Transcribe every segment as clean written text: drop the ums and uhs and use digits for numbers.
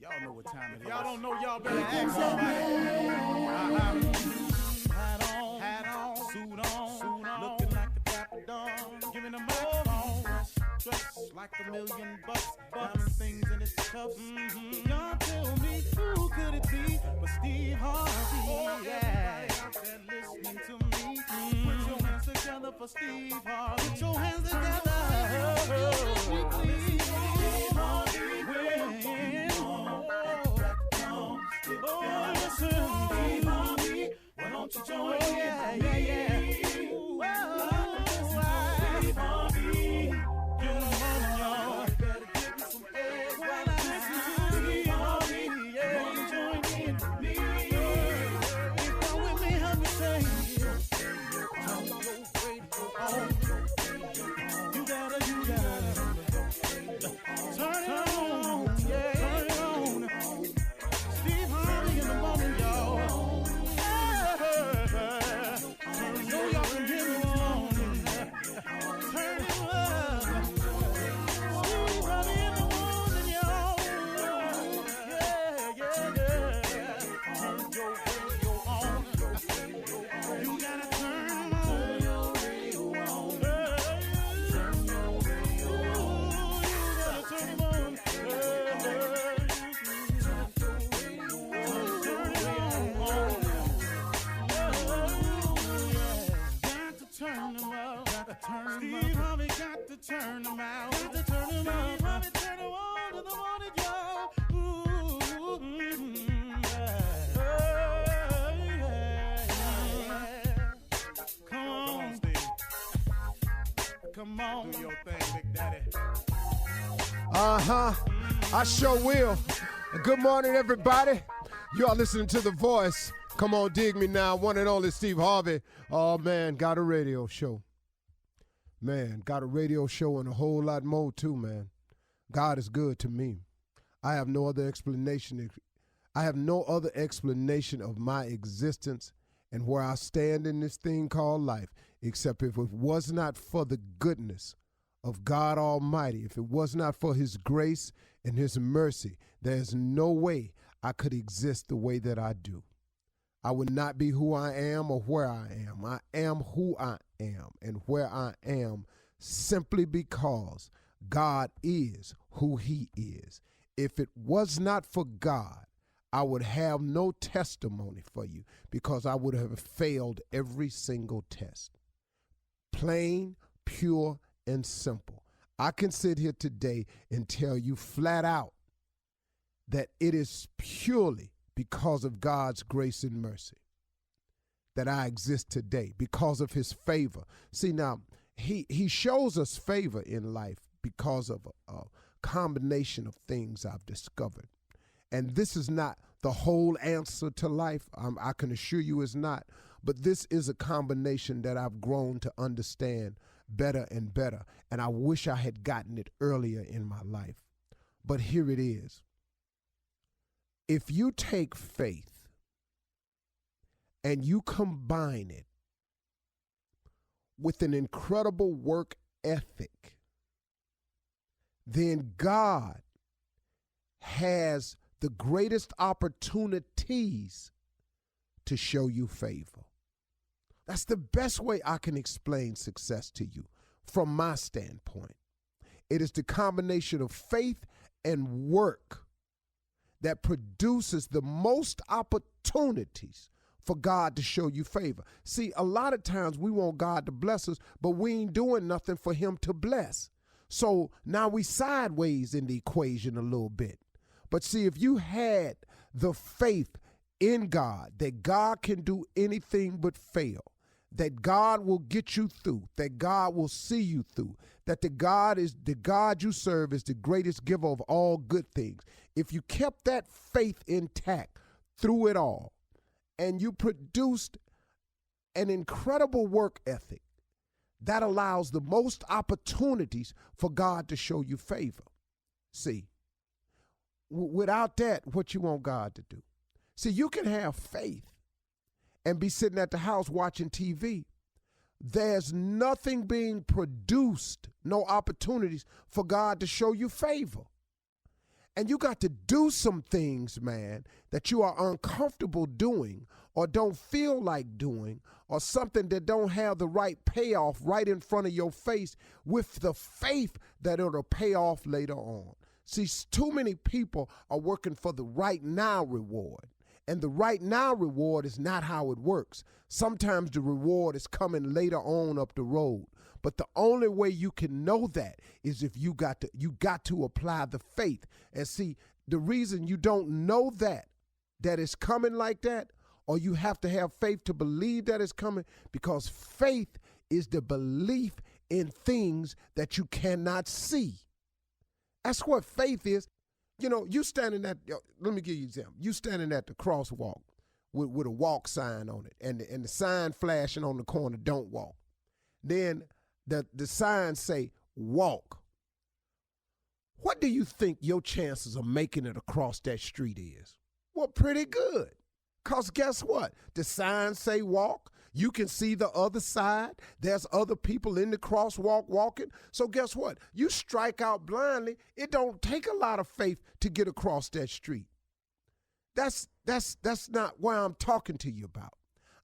Y'all know what time it is. Y'all don't know, y'all better ask somebody. Hat on, suit on, looking like a dapper dog, giving them microphone, dressed like $1,000,000, diamond things in its cuffs. Y'all tell me who could it be but Steve Harvey? Oh, yeah. Everybody out there listening to me, put your hands together for Steve Harvey. Put your hands together. Steve Harvey. Oh, listen, Steve Harvey. Why don't you join me? Yeah. Steve Harvey. Get on, y'all. Better give me some eggs while I listen to Steve Harvey. Yeah, you join in with me. If you're with me, help me say, turn your radio on. You gotta turn it on. Yeah, turn it on. Steve Harvey in the morning, y'all. So y'all can hear me on. Turn it up. Steve Harvey in the morning, y'all. Yeah. Turn your radio on. You gotta turn your radio on. Turn your radio on. You gotta turn it on. Turn them up, Steve Harvey got to turn them out. Got to turn them up. Steve Harvey turn them on to the morning, y'all. Come on, Steve. Come on, do your thing, Big Daddy. I sure will. Good morning, everybody. You are listening to The Voice. Come on, dig me now. One and only Steve Harvey. Oh, man, got a radio show. Man, got a radio show and a whole lot more, too, man. God is good to me. I have no other explanation. I have no other explanation of my existence and where I stand in this thing called life, except if it was not for the goodness of God Almighty, if it was not for his grace and his mercy, there's no way I could exist the way that I do. I would not be who I am or where I am. I am who I am and where I am simply because God is who he is. If it was not for God, I would have no testimony for you because I would have failed every single test. Plain, pure, and simple. I can sit here today and tell you flat out that it is purely because of God's grace and mercy that I exist today, because of his favor. See, now, he shows us favor in life because of a combination of things I've discovered. And this is not the whole answer to life. I can assure you it's not. But this is a combination that I've grown to understand better and better. And I wish I had gotten it earlier in my life. But here it is. If you take faith and you combine it with an incredible work ethic, then God has the greatest opportunities to show you favor. That's the best way I can explain success to you from my standpoint. It is the combination of faith and work that produces the most opportunities for God to show you favor. See, a lot of times we want God to bless us, but we ain't doing nothing for him to bless. So now we sideways in the equation a little bit. But see, if you had the faith in God, that God can do anything but fail, that God will get you through, that God will see you through, that the God you serve is the greatest giver of all good things. If you kept that faith intact through it all, and you produced an incredible work ethic, that allows the most opportunities for God to show you favor. See, without that, what you want God to do? See, you can have faith and be sitting at the house watching TV, there's nothing being produced, no opportunities for God to show you favor. And you got to do some things, man, that you are uncomfortable doing or don't feel like doing, or something that don't have the right payoff right in front of your face, with the faith that it'll pay off later on. See, too many people are working for the right now reward. And the right now reward is not how it works. Sometimes the reward is coming later on up the road. But the only way you can know that is if you got to apply the faith. And see, the reason you don't know that it's coming like that, or you have to have faith to believe that it's coming, because faith is the belief in things that you cannot see. That's what faith is. You know, you standing at, let me give you an example. You standing at the crosswalk with a walk sign on it, and the sign flashing on the corner, don't walk. Then the sign say, walk. What do you think your chances of making it across that street is? Well, pretty good. Because guess what? The sign say walk. You can see the other side. There's other people in the crosswalk walking. So guess what? You strike out blindly. It don't take a lot of faith to get across that street. That's not what I'm talking to you about.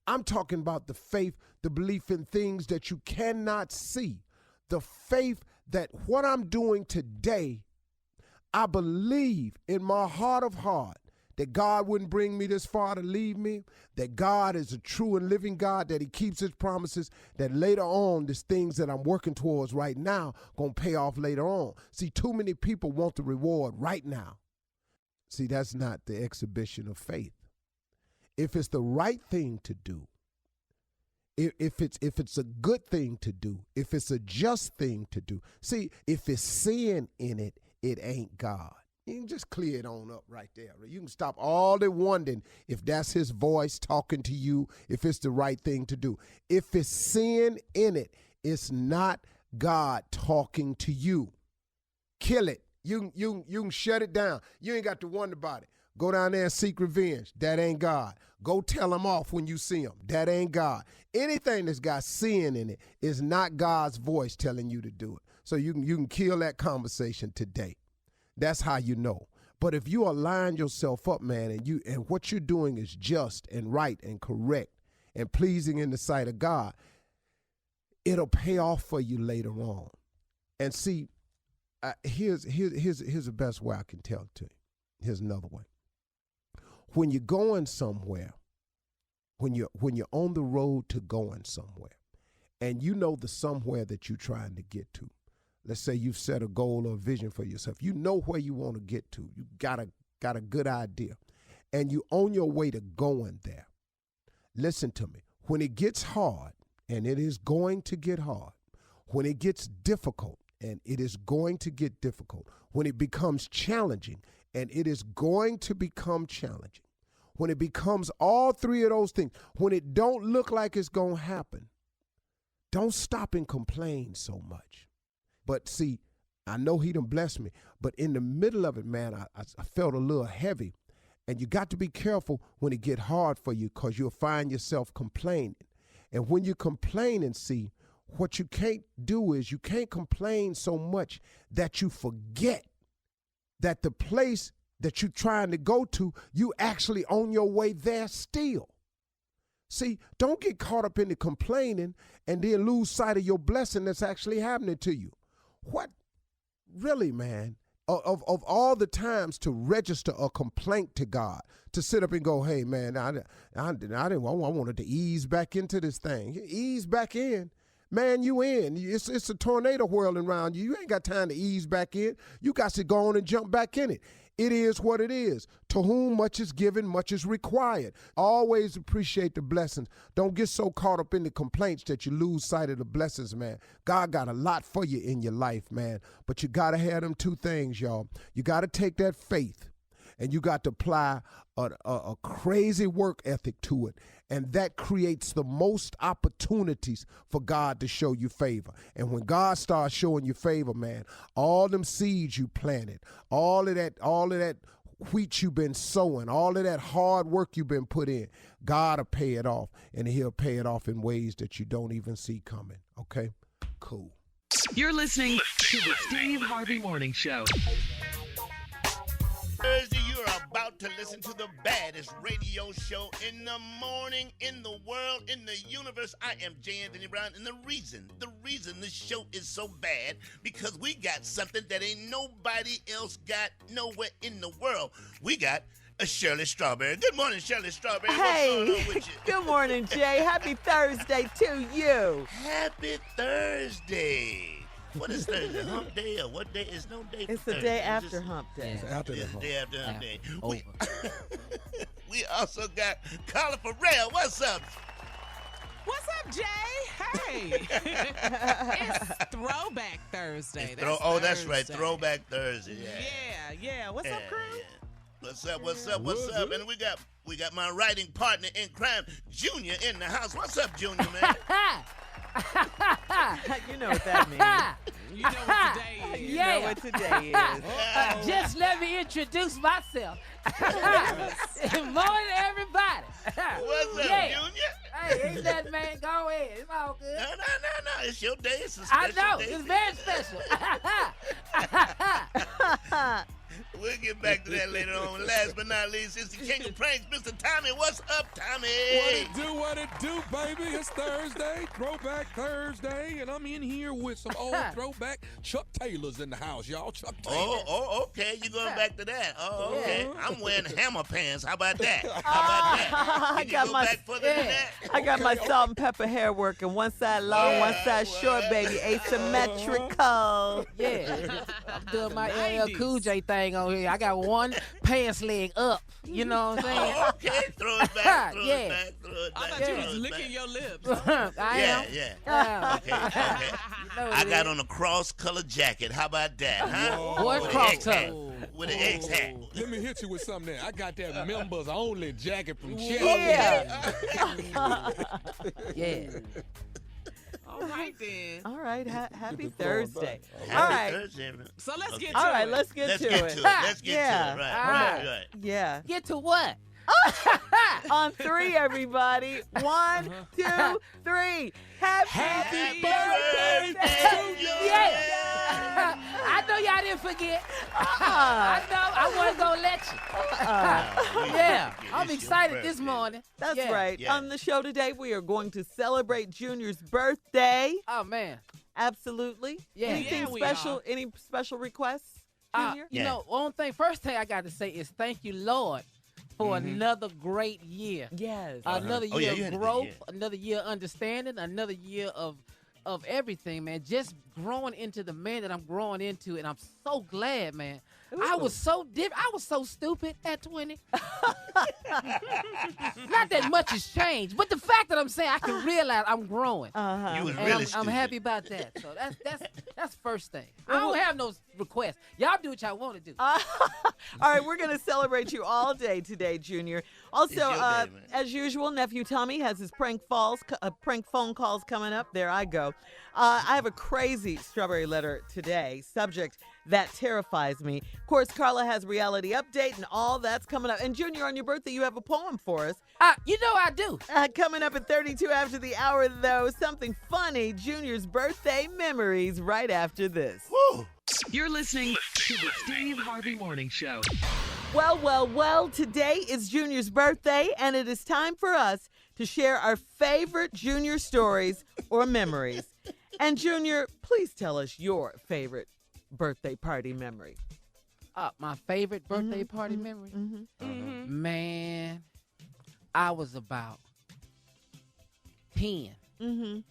I'm talking about the faith, the belief in things that you cannot see. The faith that what I'm doing today, I believe in my heart of heart that God wouldn't bring me this far to leave me, that God is a true and living God, that he keeps his promises, that later on, these things that I'm working towards right now going to pay off later on. See, too many people want the reward right now. See, that's not the exhibition of faith. If it's the right thing to do, if it's a good thing to do, if it's a just thing to do, see, if it's sin in it, it ain't God. You can just clear it on up right there. You can stop all the wondering if that's his voice talking to you, if it's the right thing to do. If it's sin in it, it's not God talking to you. Kill it. You can shut it down. You ain't got to wonder about it. Go down there and seek revenge. That ain't God. Go tell him off when you see him. That ain't God. Anything that's got sin in it is not God's voice telling you to do it. So you can kill that conversation today. That's how you know. But if you align yourself up, man, and what you're doing is just and right and correct and pleasing in the sight of God, it'll pay off for you later on. And see, here's the best way I can tell it to you. Here's another way. When you're going somewhere, when you're on the road to going somewhere, and you know the somewhere that you're trying to get to. Let's say you've set a goal or a vision for yourself. You know where you want to get to. You got a good idea. And you're on your way to going there. Listen to me. When it gets hard, and it is going to get hard, when it gets difficult, and it is going to get difficult, when it becomes challenging, and it is going to become challenging, when it becomes all three of those things, when it don't look like it's going to happen, don't stop and complain so much. But see, I know he done blessed me, but in the middle of it, man, I felt a little heavy. And you got to be careful when it get hard for you, because you'll find yourself complaining. And when you're complaining, see, what you can't do is you can't complain so much that you forget that the place that you're trying to go to, you actually on your way there still. See, don't get caught up in the complaining and then lose sight of your blessing that's actually happening to you. What really, man, of all the times to register a complaint to God, to sit up and go, hey, man, I wanted to ease back into this thing. Ease back in. Man, you in. It's a tornado whirling around you. You ain't got time to ease back in. You got to go on and jump back in it. It is what it is. To whom much is given, much is required. Always appreciate the blessings. Don't get so caught up in the complaints that you lose sight of the blessings, man. God got a lot for you in your life, man. But you got to have them two things, y'all. You got to take that faith, and you got to apply a crazy work ethic to it. And that creates the most opportunities for God to show you favor. And when God starts showing you favor, man, all them seeds you planted, all of that wheat you've been sowing, all of that hard work you've been put in, God will pay it off, and he'll pay it off in ways that you don't even see coming, okay? Cool. You're listening to the Steve Harvey Morning Show. Thursday, you're about to listen to the baddest radio show in the morning, in the world, in the universe. I am J. Anthony Brown, and the reason this show is so bad, because we got something that ain't nobody else got nowhere in the world. We got a Shirley Strawberry. Good morning, Shirley Strawberry. Hey, what's going on with you? Good morning, Jay. Happy Thursday to you. Happy Thursday. What is Thursday? Hump day or what day? It's no day for It's the Thursday. day after hump day. It's after the It's the hump. day after hump day. Over. We also got Carla for Real. What's up? What's up, Jay? Hey. It's Throwback Thursday. That's right. Thursday. Throwback Thursday. Yeah. What's up, crew? Yeah. What's up? And we got my writing partner in crime, Junior, in the house. What's up, Junior, man? You know what that means. You know what today is. You know what today is. Just let me introduce myself. Good morning, everybody. What's up, Yeah. Junior? Hey, ain't that man? Go ahead. It's all good. No. It's your day. It's a I special know. day. It's very special. We'll get back to that later on. Last but not least, it's the king of pranks, Mr. Tommy. What's up, Tommy? What it do, baby? It's Thursday, Throwback Thursday, and I'm in here with some old throwback Chuck Taylors in the house, y'all. Chuck Taylor. Oh, okay. You going back to that? Oh, okay. Yeah. I'm wearing hammer pants. How about that? Can you got go my- back further than that? I got my salt and pepper hair working. One side long, one side short, baby. Asymmetrical. Yeah. I'm doing my LL 90s. Cool J thing on here. I got one pants leg up. You know what I'm saying? Oh, okay. Throw it back. Throw Yeah. it back. Throw it I back. thought you throw was it licking back. your lips. I am. Yeah. Yeah. Okay. You know what I it got is. on a cross-colored jacket. How about that, huh? What With an cross X hat. color? With an X hat. Let me hit you with something there. I got that members only jacket from Chef. Yeah. Yeah. All right, then. All right. Happy the floor Thursday. back. All Happy right. Thursday, man. So let's get to All right. it. Let's get Let's to get it. to it. Let's get Yeah. to it. All Right. Yeah. Get to what? On three, everybody. 1, 2, 3. Happy birthday to you. Yeah. I know y'all didn't forget. I know. I wasn't going to let you. Yeah. I'm excited this morning. That's Yeah. right. Yeah. On the show today, we are going to celebrate Junior's birthday. Oh, man. Absolutely. Yeah. Anything Yeah, we special? are. Any special requests, Junior? You Yeah. know, first thing I got to say is thank you, Lord, for another great year. Yes. Another Oh, year yeah, you of had a good growth, year. another year of understanding, another year of everything, man. Just growing into the man that I'm growing into, and I'm so glad, man. I was so different. I was so stupid at 20. Not that much has changed, but the fact that I'm saying I can realize I'm growing. Uh-huh. You was And really I'm stupid. happy about that. So that's first thing. I don't have no requests. Y'all do what y'all want to do. All right, we're going to celebrate you all day today, Junior. Also, your day, man. as usual, Nephew Tommy has his prank phone calls coming up. There I go. I have a crazy strawberry letter today. Subject that terrifies me. Of course, Carla has reality update and all that's coming up. And Junior, on your birthday, you have a poem for us. You know I do. Coming up at 32 after the hour, though, something funny. Junior's birthday memories right after this. Woo. You're listening to the Steve Harvey Morning Show. Well, today is Junior's birthday, and it is time for us to share our favorite Junior stories or memories. And Junior, please tell us your favorite birthday party memory. My favorite birthday party memory? Man, I was about 10.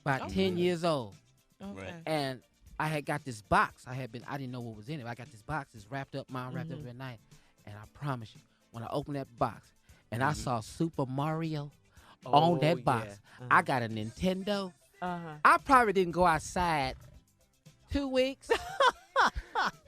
About 10 years old. Right. And I had got this box. I didn't know what was in it. I got this box. It's wrapped up, mom wrapped up every night. And I promise you, when I opened that box and I saw Super Mario on that box, I got a Nintendo. I probably didn't go outside 2 weeks.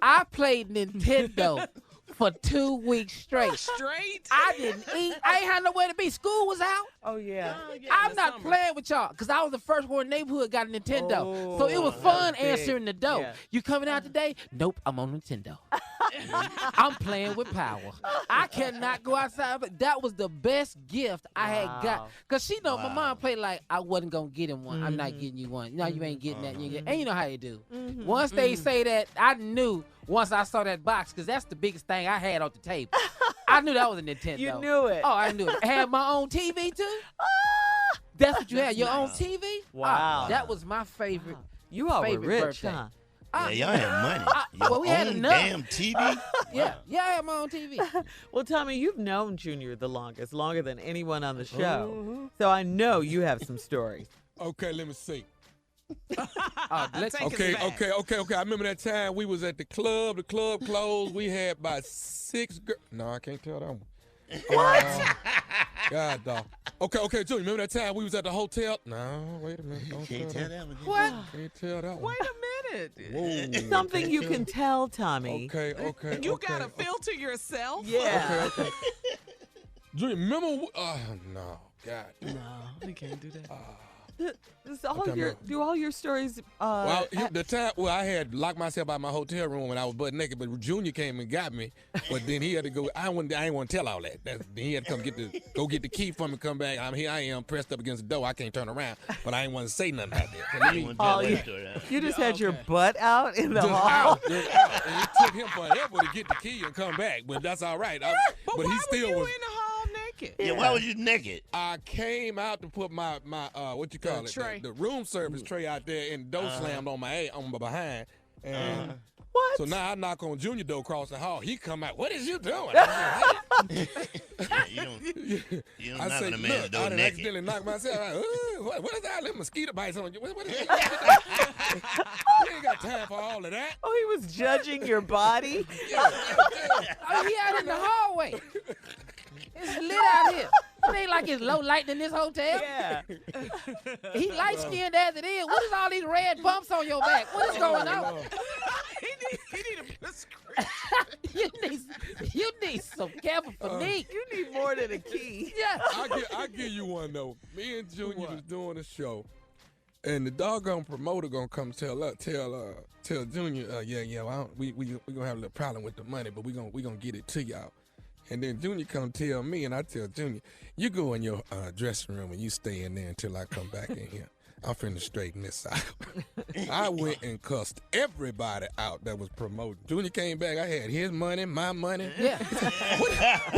I played Nintendo for 2 weeks straight. Straight? I didn't eat. I ain't had nowhere to be. School was out. Oh, yeah. I'm not playing with y'all because I was the first one in the neighborhood got a Nintendo. So it was fun big. answering the door. Yeah. You coming out today? Nope, I'm on Nintendo. I'm playing with power. I cannot go outside, but that was the best gift I had got. Because she know my mom played like, I wasn't going to get him one. I'm not getting you one. No, you ain't getting that. You ain't and you know how you do. Once they say that, I knew once I saw that box, because that's the biggest thing I had on the table. I knew that was a Nintendo. You knew it. Oh, I knew it. I had my own TV, too. That's what you had, your own TV? Wow. That was my favorite. You all were favorite rich, birthday. huh? Yeah, y'all had money. Well, we had own enough. damn TV. Yeah, I had my own TV. Well, Tommy, you've known Junior the longest, longer than anyone on the show. So I know you have some stories. Okay, let me see. Okay. I remember that time we was at the club. The club closed. We had about 6 girls. No, I can't tell that one. What? God, dog. Okay, Junior, remember that time we was at the hotel? No, wait a minute. Don't Can't tell that one. What? Can't tell that one. Wait a minute. Whoa. Something you can tell, Tommy. Okay. You gotta filter yourself. Yeah. Okay. Junior, remember? No. God. No, we can't do that. Do all your stories? The time I had locked myself out of my hotel room when I was butt naked, but Junior came and got me. But then he had to go. I ain't want to tell all that. Then he had to come get the key from me. Come back. I'm here. I am pressed up against the door. I can't turn around. But I ain't want to say nothing out there. You just had your butt out in the Just hall. out. And it took him forever to get the key and come back. But that's all right. But he why still were you was. in the hall naked? Yeah, why was you naked? I came out to put my what you call it, tray. the room service tray out there, and the door slammed on my behind. And What? so now I knock on Junior door across the hall. He come out. What is you doing? You don't I knock say, on a man's look, door I done naked. accidentally knocked myself out. What is that? Little mosquito bites on you. What is that? You ain't got time for all of that. Oh, he was judging your body. Oh, he out in the hallway. It's lit out here. It ain't like it's low light in this hotel. Yeah. He light skinned as it is. What is all these red bumps on your back? What is going on? He need a prescription. you need some Cabernet. You need more than a key. Yeah. I give you one though. Me and Junior was doing a show, and the doggone promoter gonna come tell Junior, we gonna have a little problem with the money, but we gonna get it to y'all. And then Junior come tell me, and I tell Junior, you go in your dressing room and you stay in there until I come back in here. I'm finna straighten this out. I went and cussed everybody out that was promoting. Junior came back. I had his money, my money. Yeah.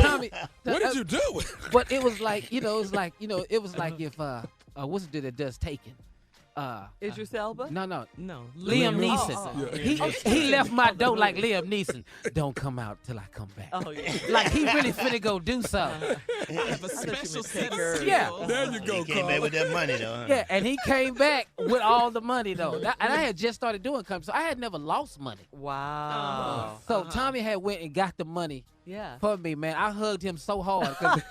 Tommy, What did you do? But it was like, it was like if what's it that does Taken? Idris Elba? No. No. Liam Neeson. He left my door like Liam Neeson. Don't come out till I come back. Oh, yeah. Like he really finna go do something. I have a special set of her. Yeah. skills. There you go, He came back with that money though. Huh? Yeah, and he came back with all the money though. And I had just started doing comedy, so I had never lost money. Wow. So Tommy had went and got the money Yeah. for me, man. I hugged him so hard because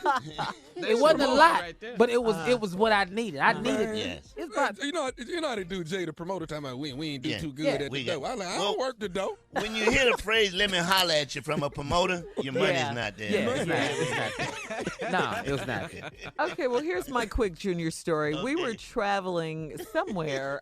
That's it wasn't a your lot, right there. but it was what I needed. I needed it. Yes. It's about, You know how they do, Jay, the promoter, talking about we ain't do Yeah. too good Yeah. at the We dough. got- I like, I Well- don't work the dough. When you hear the phrase "let me holler at you" from a promoter, your money's Yeah. not there. yeah, it's not. No, it was not. Okay, well, here's my quick Junior story. We were Okay. traveling somewhere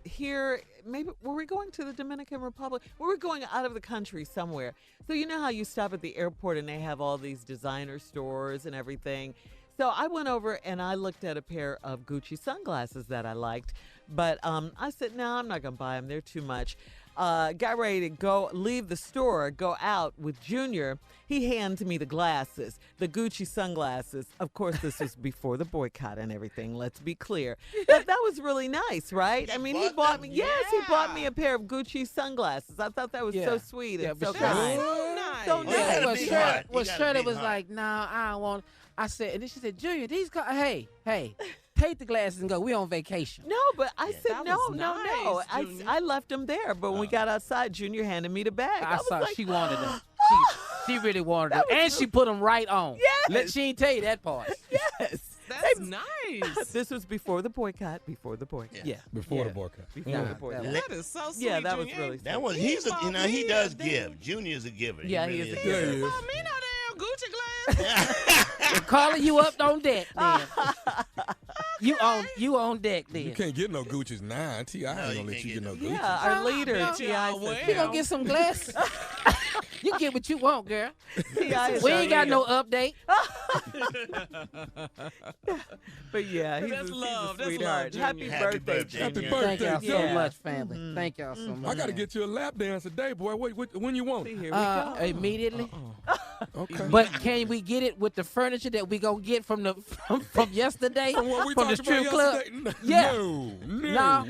here. Maybe were we going to the Dominican Republic? We were going out of the country somewhere. So you know how you stop at the airport and they have all these designer stores and everything. So I went over and I looked at a pair of Gucci sunglasses that I liked, but I said, no, I'm not gonna buy them. They're too much. Got ready to leave the store, go out with Junior. He hands me the glasses, the Gucci sunglasses. Of course, this was before the boycott and everything. Let's be clear. But that was really nice, right? I mean, he bought me. Yes, he bought me a pair of Gucci sunglasses. I thought that was so sweet and so but kind. So nice. So You nice. got a Well, big heart. You got a Shirley big was heart. like, "No, I don't want." I said, and then she said, "Junior, hey, take the glasses and go. We on vacation." No, but I said That no. was nice, Junior. I left them there, but when we got outside, Junior handed me the bag. I was saw like, she wanted them. She really wanted them, That was and she put them right on. Yes. She ain't tell you that part. yes. That's nice. This was before the boycott. Before the boycott. Yeah. Before the Yeah. boycott. Before Nah, the boycott. That is so sweet. Yeah, that was Junior. really sweet. That was he does give. Junior's a giver. Yeah, he he really is a Yeah, giver. he is. Oh, me no damn Gucci glass. Calling you up on that, man. You on deck then. You can't get no Gucci's 9. T.I. ain't gonna let you get no Gucci's. Yeah, our leader, T.I. You gonna get some glasses? You get what you want, girl. T.I. is We our ain't got leader. no update. But yeah, he's That's a love. That's sweetheart. love, Happy Junior. Happy birthday, birthday. Junior. Happy birthday. Thank y'all so Yeah. much, family. Thank y'all so much. I gotta get you a lap dance today, boy. When you want See, it? here we go. Immediately. Okay. But can we get it with the furniture that we gonna get from the from yesterday From what we from the talked strip about club? yesterday? Yeah.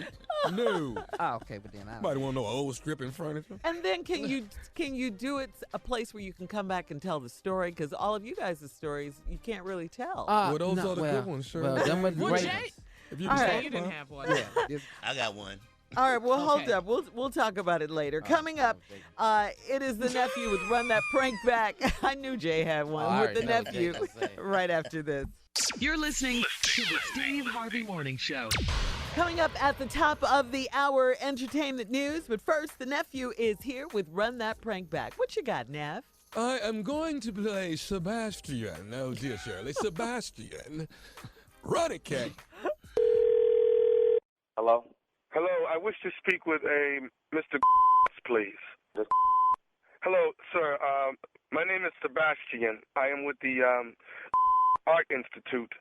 No. Oh, okay, but then I Nobody want no old stripping furniture. And then can you do it a place where you can come back and tell the story? Because all of you guys' stories you can't really tell. Well, those are the good ones, sure. Well, them are the Well, great Jay- ones. If you All can right. talk You didn't about- have one. Yeah. I got one. All right, well, hold Okay. up. We'll talk about it later. Coming up, it is the nephew with Run That Prank Back. I knew Jay had one I with the already know what nephew Jay gonna say. right after this. You're listening to the Steve Harvey Morning Show. Coming up at the top of the hour, entertainment news. But first, the nephew is here with Run That Prank Back. What you got, Nev? I am going to play Sebastian. Oh, dear Shirley. Sebastian. Run it, cat. Hello? Hello, I wish to speak with a Mr. please. Hello, sir. My name is Sebastian. I am with the Art Institute,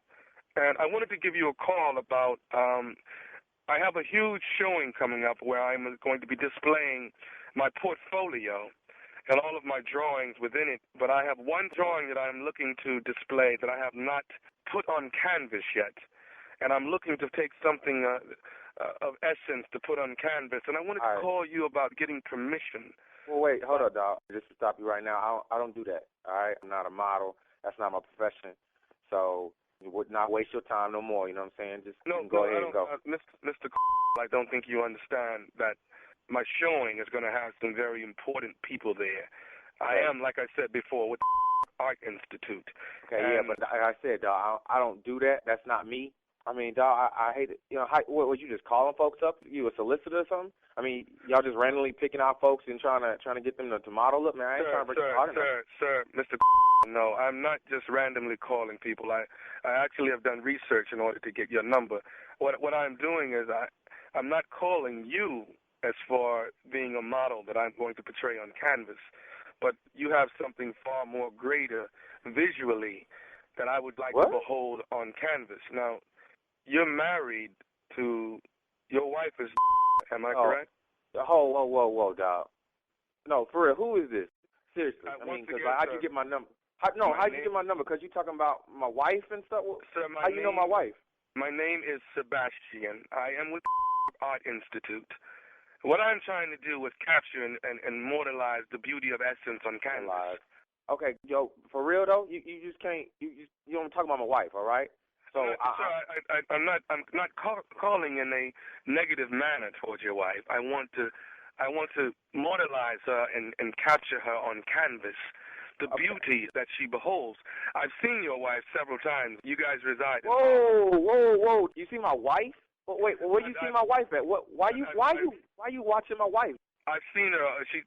and I wanted to give you a call about, I have a huge showing coming up where I'm going to be displaying my portfolio and all of my drawings within it, but I have one drawing that I'm looking to display that I have not put on canvas yet, and I'm looking to take something of essence to put on canvas, and I wanted to call you about getting permission. Well, wait, hold up, dog. Just to stop you right now, I don't do that, all right? I'm not a model. That's not my profession. So you would not waste your time no more, you know what I'm saying? Just go ahead and go. Mr. I don't think you understand that my showing is going to have some very important people there. I am, like I said before, with the Art Institute. Okay, yeah, but like I said, dog, I don't do that. That's not me. I mean, dog, I hate it. You know, what was you just calling folks up? You a solicitor or something? I mean, y'all just randomly picking out folks and trying to get them to model up? Man, I ain't trying to break your heart. Sir, Mr. No, I'm not just randomly calling people. I actually have done research in order to get your number. What I'm doing is I'm not calling you as for being a model that I'm going to portray on canvas, but you have something far more greater visually that I would like to behold on canvas. Now, you're married to, your wife is, am I correct? Whoa, dog. No, for real, who is this? Seriously, I mean, because how'd you get my number? How'd you get my number? Because you talking about my wife and stuff? Sir, how you know my wife? My name is Sebastian. I am with Art Institute. What I'm trying to do is capture and immortalize the beauty of essence on canvas. Okay, yo, for real though, you just can't. You don't talk about my wife, all right? So sir, I'm not calling in a negative manner towards your wife. I want to immortalize her and capture her on canvas. The beauty that she beholds. I've seen your wife several times. You guys reside in Whoa. You see my wife? Wait, where you see my wife at? Why you watching my wife? I've seen her. She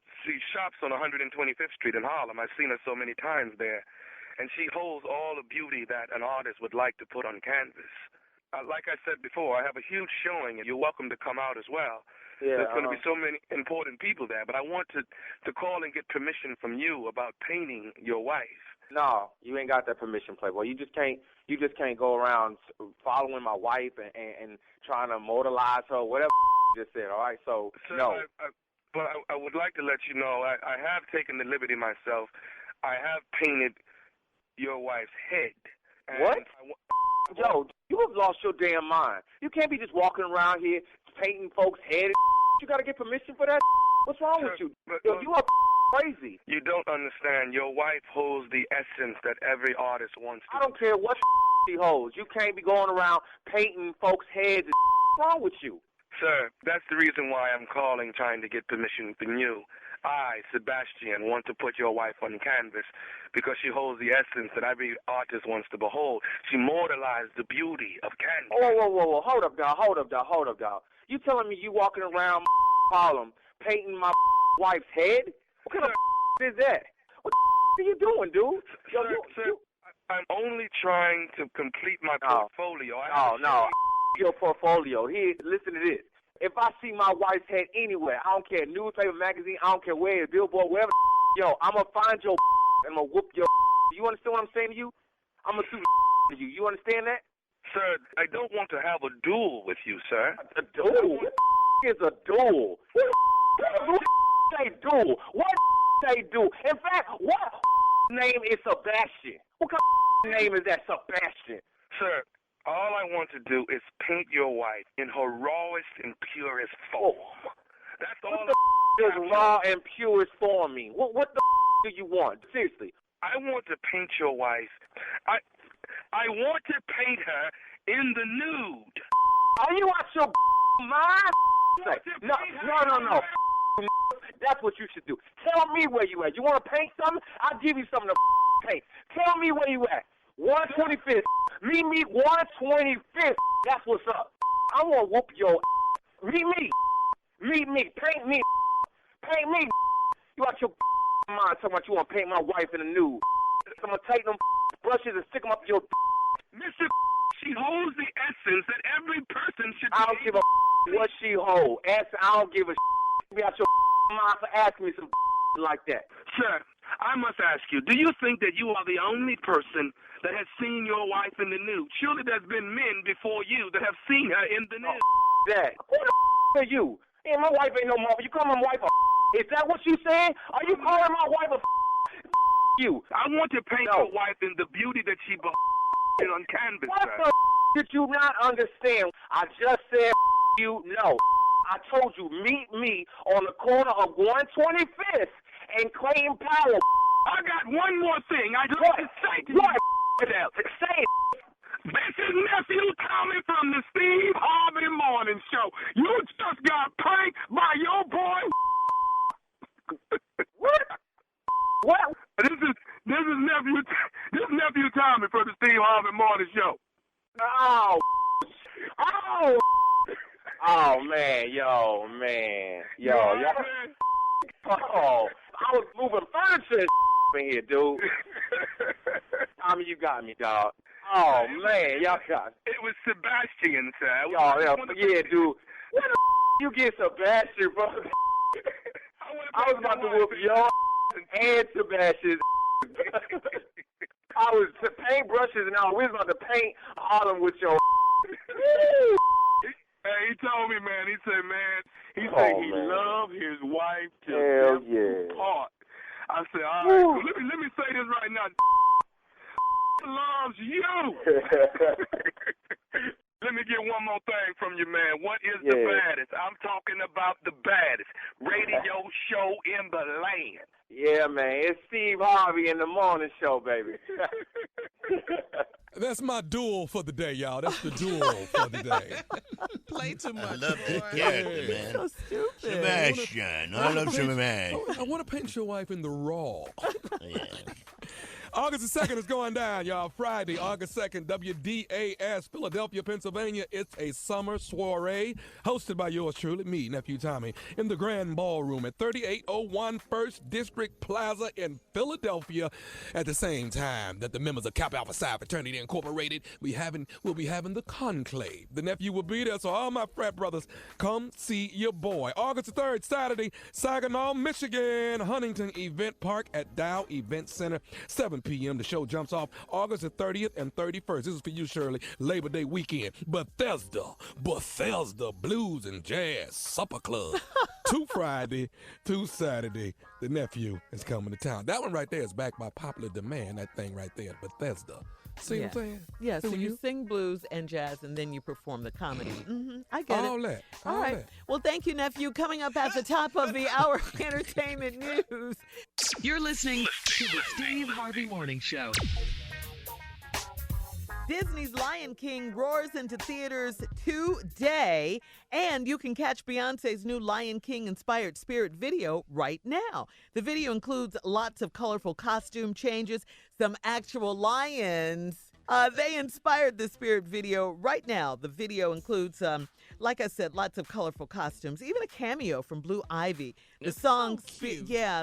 shops on 125th Street in Harlem. I've seen her so many times there, and she holds all the beauty that an artist would like to put on canvas. Like I said before, I have a huge showing, and you're welcome to come out as well. Yeah, There's going to be so many important people there, but I want to call and get permission from you about painting your wife. No, you ain't got that permission, Playboy. You just can't go around following my wife and trying to immortalize her, whatever you just said, all right? So, no. But I would like to let you know, I have taken the liberty myself. I have painted your wife's head. What? Yo, you have lost your damn mind. You can't be just walking around here painting folks' heads. You got to get permission for that. What's wrong with you? Yo, you are crazy. You don't understand. Your wife holds the essence that every artist wants to. I don't care what she holds. You can't be going around painting folks' heads. What's wrong with you? Sir, that's the reason why I'm calling, trying to get permission from you. I, Sebastian, want to put your wife on canvas because she holds the essence that every artist wants to behold. She immortalized the beauty of canvas. Whoa. Hold up, dog. You telling me you walking around Harlem painting my wife's head? What kind of is that? What are you doing, dude? Sir, I'm only trying to complete my portfolio. No. Your portfolio. Here, listen to this. If I see my wife's head anywhere, I don't care, newspaper, magazine, I don't care where, billboard, wherever, yo, I'm going to find your and I'm going to whoop your. You understand what I'm saying to you? I'm going to sue to you. You understand that? Sir, I don't want to have a duel with you, sir. A duel? What is a duel? What say duel? What say duel? In fact, what name is Sebastian? What kind of name is that, Sebastian? Sir, all I want to do is paint your wife in her rawest and purest form. That's all. What the does raw and purest form mean? What the do you want? Seriously. I want to paint your wife. I want to paint her in the nude. Are you out your mind? No. That's what you should do. Tell me where you at. You want to paint something? I'll give you something to paint. Tell me where you at. 125th. Meet me 125th. That's what's up. I want to whoop your Meet me. Meet me. Paint me. Paint me. You out your mind talking about you want to paint my wife in the nude. I'm going to take them brushes and stick them up your Mr. She holds the essence that every person should I don't give a what she hold. I don't give a be out your mind for asking me some like that. Sir, I must ask you, do you think that you are the only person that has seen your wife in the nude? Surely there's been men before you that have seen her in the nude. That. Who the are you? Hey, my wife ain't no mother. You call my wife a Is that what you saying? Are you calling my wife a you? I want to paint your wife in the beauty that she on canvas. What sir. The did you not understand? I just said you no. I told you, meet me on the corner of 125th and Clayton Powell. I got one more thing I just want to say to you. Say it. This is Nephew Tommy from the Steve Harvey Morning Show. You just got pranked by your boy. What? What? This is Nephew Tommy from the Steve Harvey Morning Show. Oh man, yo. Oh, I was moving furniture in here, dude. Tommy, you got me, dog. Oh man, y'all got me. It was Sebastian, sir. Yeah, dude. Where the you get Sebastian from? I was about to whoop your and Sebastian. I was paint brushes and we was about to paint Autumn with your. Hey, he told me, man. He said he loved his wife to death part. I said, all right, so let me say this right now. Loves you. Let me get one more thing from you, man. What is the baddest? I'm talking about the baddest radio show in the land. Yeah, man. It's Steve Harvey in the morning show, baby. That's my duel for the day, y'all. That's the duel for the day. Play too much. I love that character, man. So stupid. Sebastian. I love Sebastian. I want to paint your wife in the raw. Yeah. August the 2nd is going down, y'all. Friday, August 2nd, WDAS, Philadelphia, Pennsylvania. It's a summer soiree hosted by yours truly, me, Nephew Tommy, in the Grand Ballroom at 3801 First District Plaza in Philadelphia. At the same time that the members of Kappa Alpha Psi Fraternity Incorporated will be having the conclave. The nephew will be there, so all my frat brothers, come see your boy. August the 3rd, Saturday, Saginaw, Michigan, Huntington Event Park at Dow Event Center, 7 p.m. The show jumps off August the 30th and 31st. This is for you, Shirley. Labor Day weekend. Bethesda Blues and Jazz Supper Club. 2 Friday, 2 Saturday. The nephew is coming to town. That one right there is backed by popular demand, that thing right there, Bethesda. See what I'm saying? Yeah, so you sing blues and jazz, and then you perform the comedy. I get All it. that. All right. That. Well, thank you, nephew. Coming up at the top of the hour, entertainment news. You're listening to the Steve Harvey Morning Show. Disney's Lion King roars into theaters today, and you can catch Beyonce's new Lion King-inspired Spirit video right now. The video includes lots of colorful costume changes, some actual lions. They inspired the Spirit video right now. The video includes Like I said, lots of colorful costumes, even a cameo from Blue Ivy. The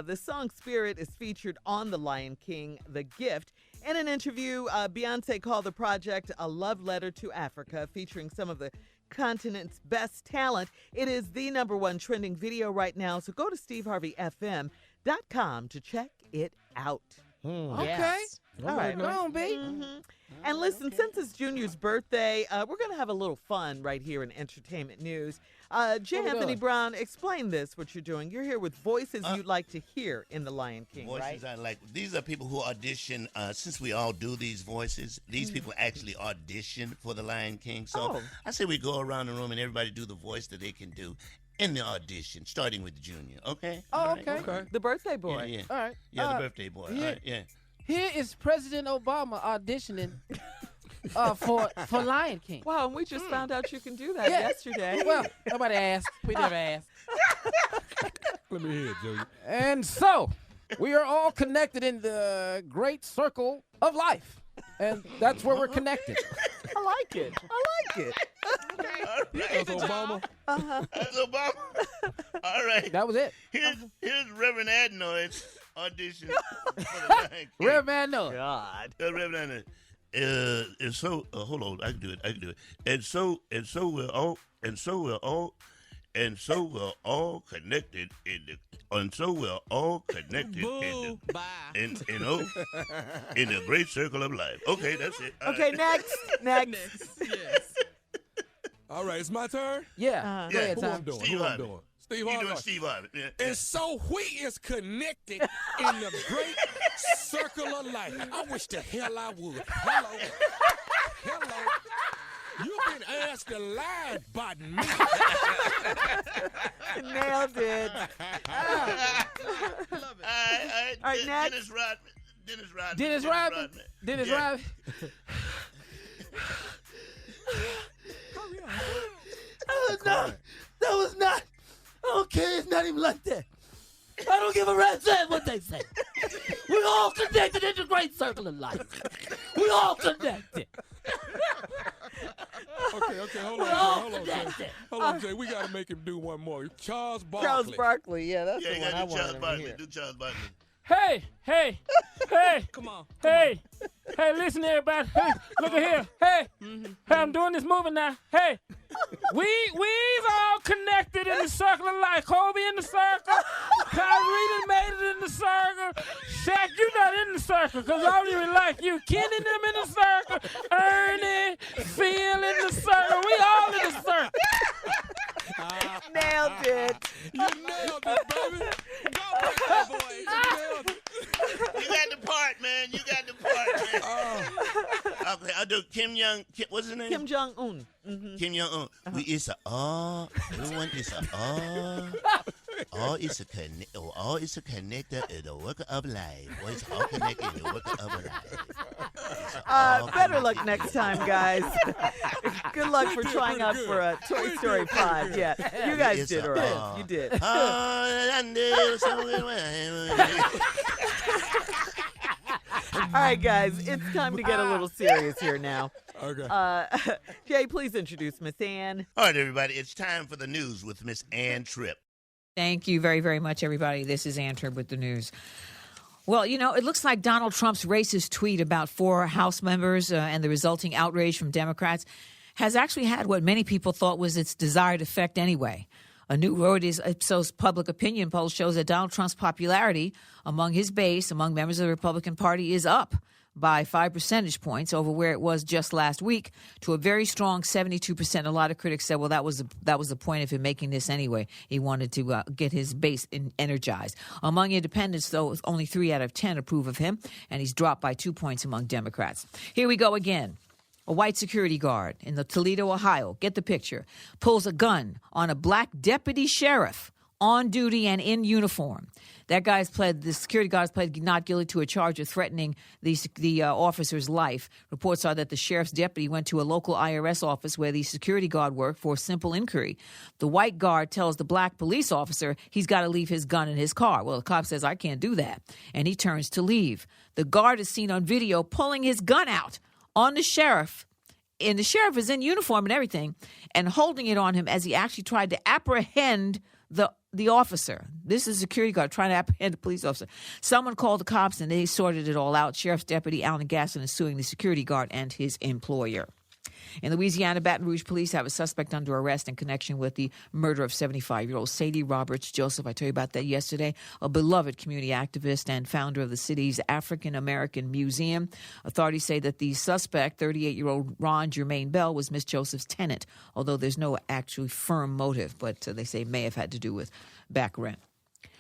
the song Spirit is featured on The Lion King, The Gift. In an interview, Beyonce called the project a love letter to Africa, featuring some of the continent's best talent. It is the #1 trending video right now, so go to SteveHarveyFM.com to check it out. Okay. Yes. All right. Go on, babe. Mm-hmm. And listen, since it's Junior's birthday, we're going to have a little fun right here in entertainment news. J. Anthony Brown, explain this, what you're doing. You're here with voices you'd like to hear in The Lion King, voices right? I like. These are people who audition. Since we all do these voices, these people actually audition for The Lion King. So I say we go around the room and everybody do the voice that they can do in the audition, starting with Junior, okay? Oh, okay. The birthday boy. Yeah. All right. Yeah, the birthday boy. Yeah. All right, yeah. Here is President Obama auditioning for Lion King. Wow, and we just found out you can do that yesterday. Well, nobody asked. We never asked. Let me hear it, Joey. And so, we are all connected in the great circle of life. And that's where we're connected. I like it. That's Obama. That's Obama. All right. That was it. Here's Reverend Adnoid's audition for The Lion King. Reverend Adnoid. God. Reverend Adnoid. And so, hold on, I can do it. And so we're all connected in the in the great circle of life. Okay, that's it. All Okay, right. next. Yes. All right, it's my turn. Yeah. Go ahead, Who I'm Tom. doing? Steve Who I'm Harvey. doing? Steve You Harvey. doing Steve Harvey? Yeah. And so we is connected in the great circle of life. I wish the hell I would. Hello. You been asked to lie about me. Nailed it. All right, next. Dennis Rodman. Dennis Yeah. Rodman. That was not. Okay, it's not even like that. I don't give a rat's ass what they say. We're all connected in the great circle of life. We all connected. Okay, hold on, Jay. We got to make him do one more. Charles Barkley. Yeah, that's Yeah, the you one I got to do Charles wanted to Barkley. hear. Do Charles Barkley. Hey. Come on. Hey, listen, everybody. Hey, look at here. Hey, I'm doing this movie now. Hey, we've all connected in the circle of life. Kobe in the circle. Kyrie made it in the circle. Shaq, you not in the circle because I don't even like you. Kenny and them in the circle. Ernie, Phil in the circle. We all in the circle. Nailed it. You nailed it, baby. Go for that, boy. You nailed it. You got the part, man. Okay, I'll do what's his name? Kim Jong-un. Mm-hmm. Kim Jong-un. We is everyone is all is a connector in the work of life. Boy, it's all connected in the work of life. Better luck next time, guys. Good luck for trying out for a Toy Story 5. Yeah, you guys did all right. You did. All right, guys, it's time to get a little serious here now. Okay. Jay, please introduce Miss Ann. All right, everybody, it's time for the news with Miss Ann Tripp. Thank you very, very much, everybody. This is Ann Tripp with the news. Well, it looks like Donald Trump's racist tweet about 4 House members and the resulting outrage from Democrats has actually had what many people thought was its desired effect anyway. A new Reuters Ipsos public opinion poll shows that Donald Trump's popularity among his base, among members of the Republican Party, is up by 5 percentage points over where it was just last week to a very strong 72%. A lot of critics said, well, that was the point of him making this anyway. He wanted to get his base energized. Among independents, though, only 3 out of 10 approve of him, and he's dropped by 2 points among Democrats. Here we go again. A white security guard in Toledo, Ohio, get the picture, pulls a gun on a black deputy sheriff on duty and in uniform. The security guard's pled not guilty to a charge of threatening the officer's life. Reports are that the sheriff's deputy went to a local IRS office where the security guard worked for a simple inquiry. The white guard tells the black police officer he's got to leave his gun in his car. Well, the cop says, I can't do that. And he turns to leave. The guard is seen on video pulling his gun out on the sheriff And the sheriff is in uniform and everything and holding it on him as he actually tried to apprehend the officer. This is a security guard trying to apprehend the police officer. Someone called the cops and they sorted it all out. Sheriff's Deputy Alan Gasson is suing the security guard and his employer. In Louisiana, Baton Rouge police have a suspect under arrest in connection with the murder of 75-year-old Sadie Roberts Joseph. I told you about that yesterday. A beloved community activist and founder of the city's African American Museum. Authorities say that the suspect, 38-year-old Ron Jermaine Bell, was Miss Joseph's tenant, although there's no actually firm motive, but they say may have had to do with back rent.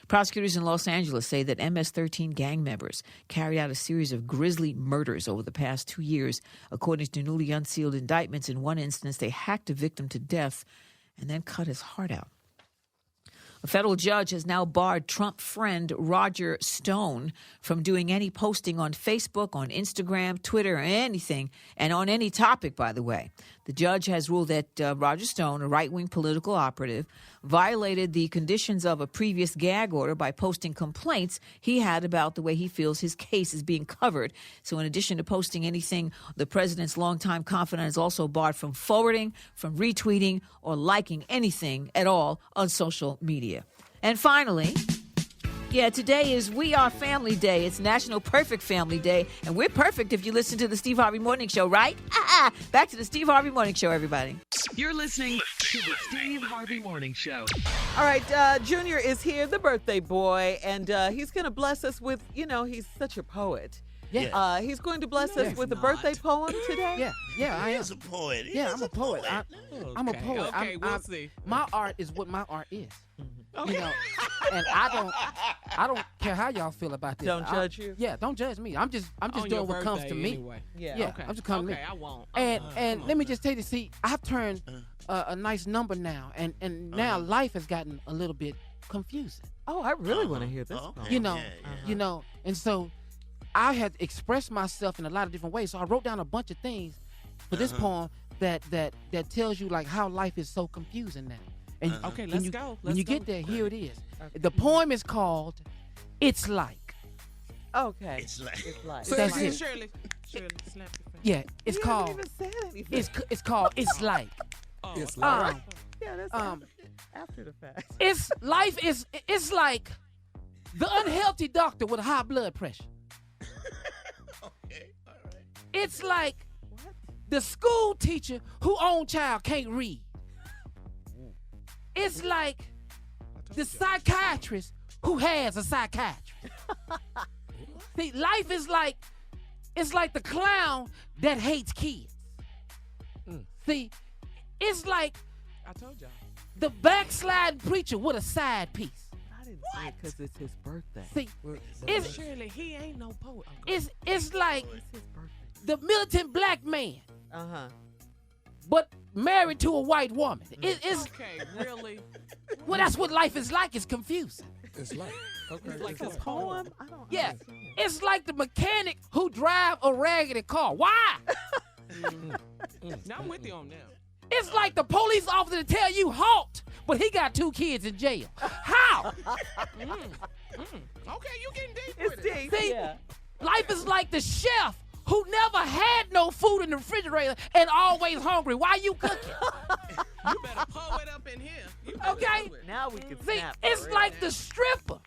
Prosecutors in Los Angeles say that MS-13 gang members carried out a series of grisly murders over the past 2 years. According to newly unsealed indictments, in one instance, they hacked a victim to death and then cut his heart out. A federal judge has now barred Trump friend Roger Stone from doing any posting on Facebook, on Instagram, Twitter, or anything, and on any topic, by the way. The judge has ruled that Roger Stone, a right-wing political operative, violated the conditions of a previous gag order by posting complaints he had about the way he feels his case is being covered. So in addition to posting anything, the president's longtime confidant is also barred from forwarding, from retweeting, or liking anything at all on social media. And finally, today is We Are Family Day. It's National Perfect Family Day, and we're perfect if you listen to the Steve Harvey Morning Show, right? Back to the Steve Harvey Morning Show, everybody. You're listening to the Steve Harvey Morning Show. All right, Junior is here, the birthday boy, and he's going to bless us with, he's such a poet. Yeah. He's going to bless us with a birthday poem today. Yeah, I am. He's a poet. I'm a poet. I'm a poet. Okay, we'll see. My art is what my art is. Okay. You know, and I don't care how y'all feel about this. Don't judge you. Yeah, don't judge me. I'm just doing what comes to me. Anyway. Yeah, Okay. I'm just coming to me. Okay, I won't. And let me just tell you, see, I've turned a nice number now, and now life has gotten a little bit confusing. Oh, I really want to hear this. You know, and so I had expressed myself in a lot of different ways. So I wrote down a bunch of things for this poem that tells you like how life is so confusing now. And Okay, let's go. When you get there, here it is. The poem is called "It's Like." Okay. It's like. So that's it. Shirley, snap your finger. Yeah, it's called. Even said anything. It's called "It's Like." It's like. Yeah, that's after the fact. It's life is. It's like the unhealthy doctor with high blood pressure. Okay, all right. It's like the school teacher who own child can't read. It's like the psychiatrist who has a psychiatrist. See, life is like, it's like the clown that hates kids. See, it's like I told y'all. the backsliding preacher with a side piece. I didn't say it because it's his birthday. See, it's Shirley, he ain't no poet. it's like It's his birthday. the militant black man, But married to a white woman. It's Okay, really? well, that's what life is like. It's confusing. It's like. Okay. it's like a poem. I don't Yeah, understand. it's like the mechanic who drive a raggedy car. Why? Now I'm with you on that. It's like the police officer to tell you halt, but he got 2 kids in jail. How? Okay, you getting deep It's with it. deep. See, Yeah. life is like the chef who never had no food in the refrigerator and always hungry. Why you cooking? You better pull it up in here. You better Okay. do it. Now we can See, snap. it's for like real. the stripper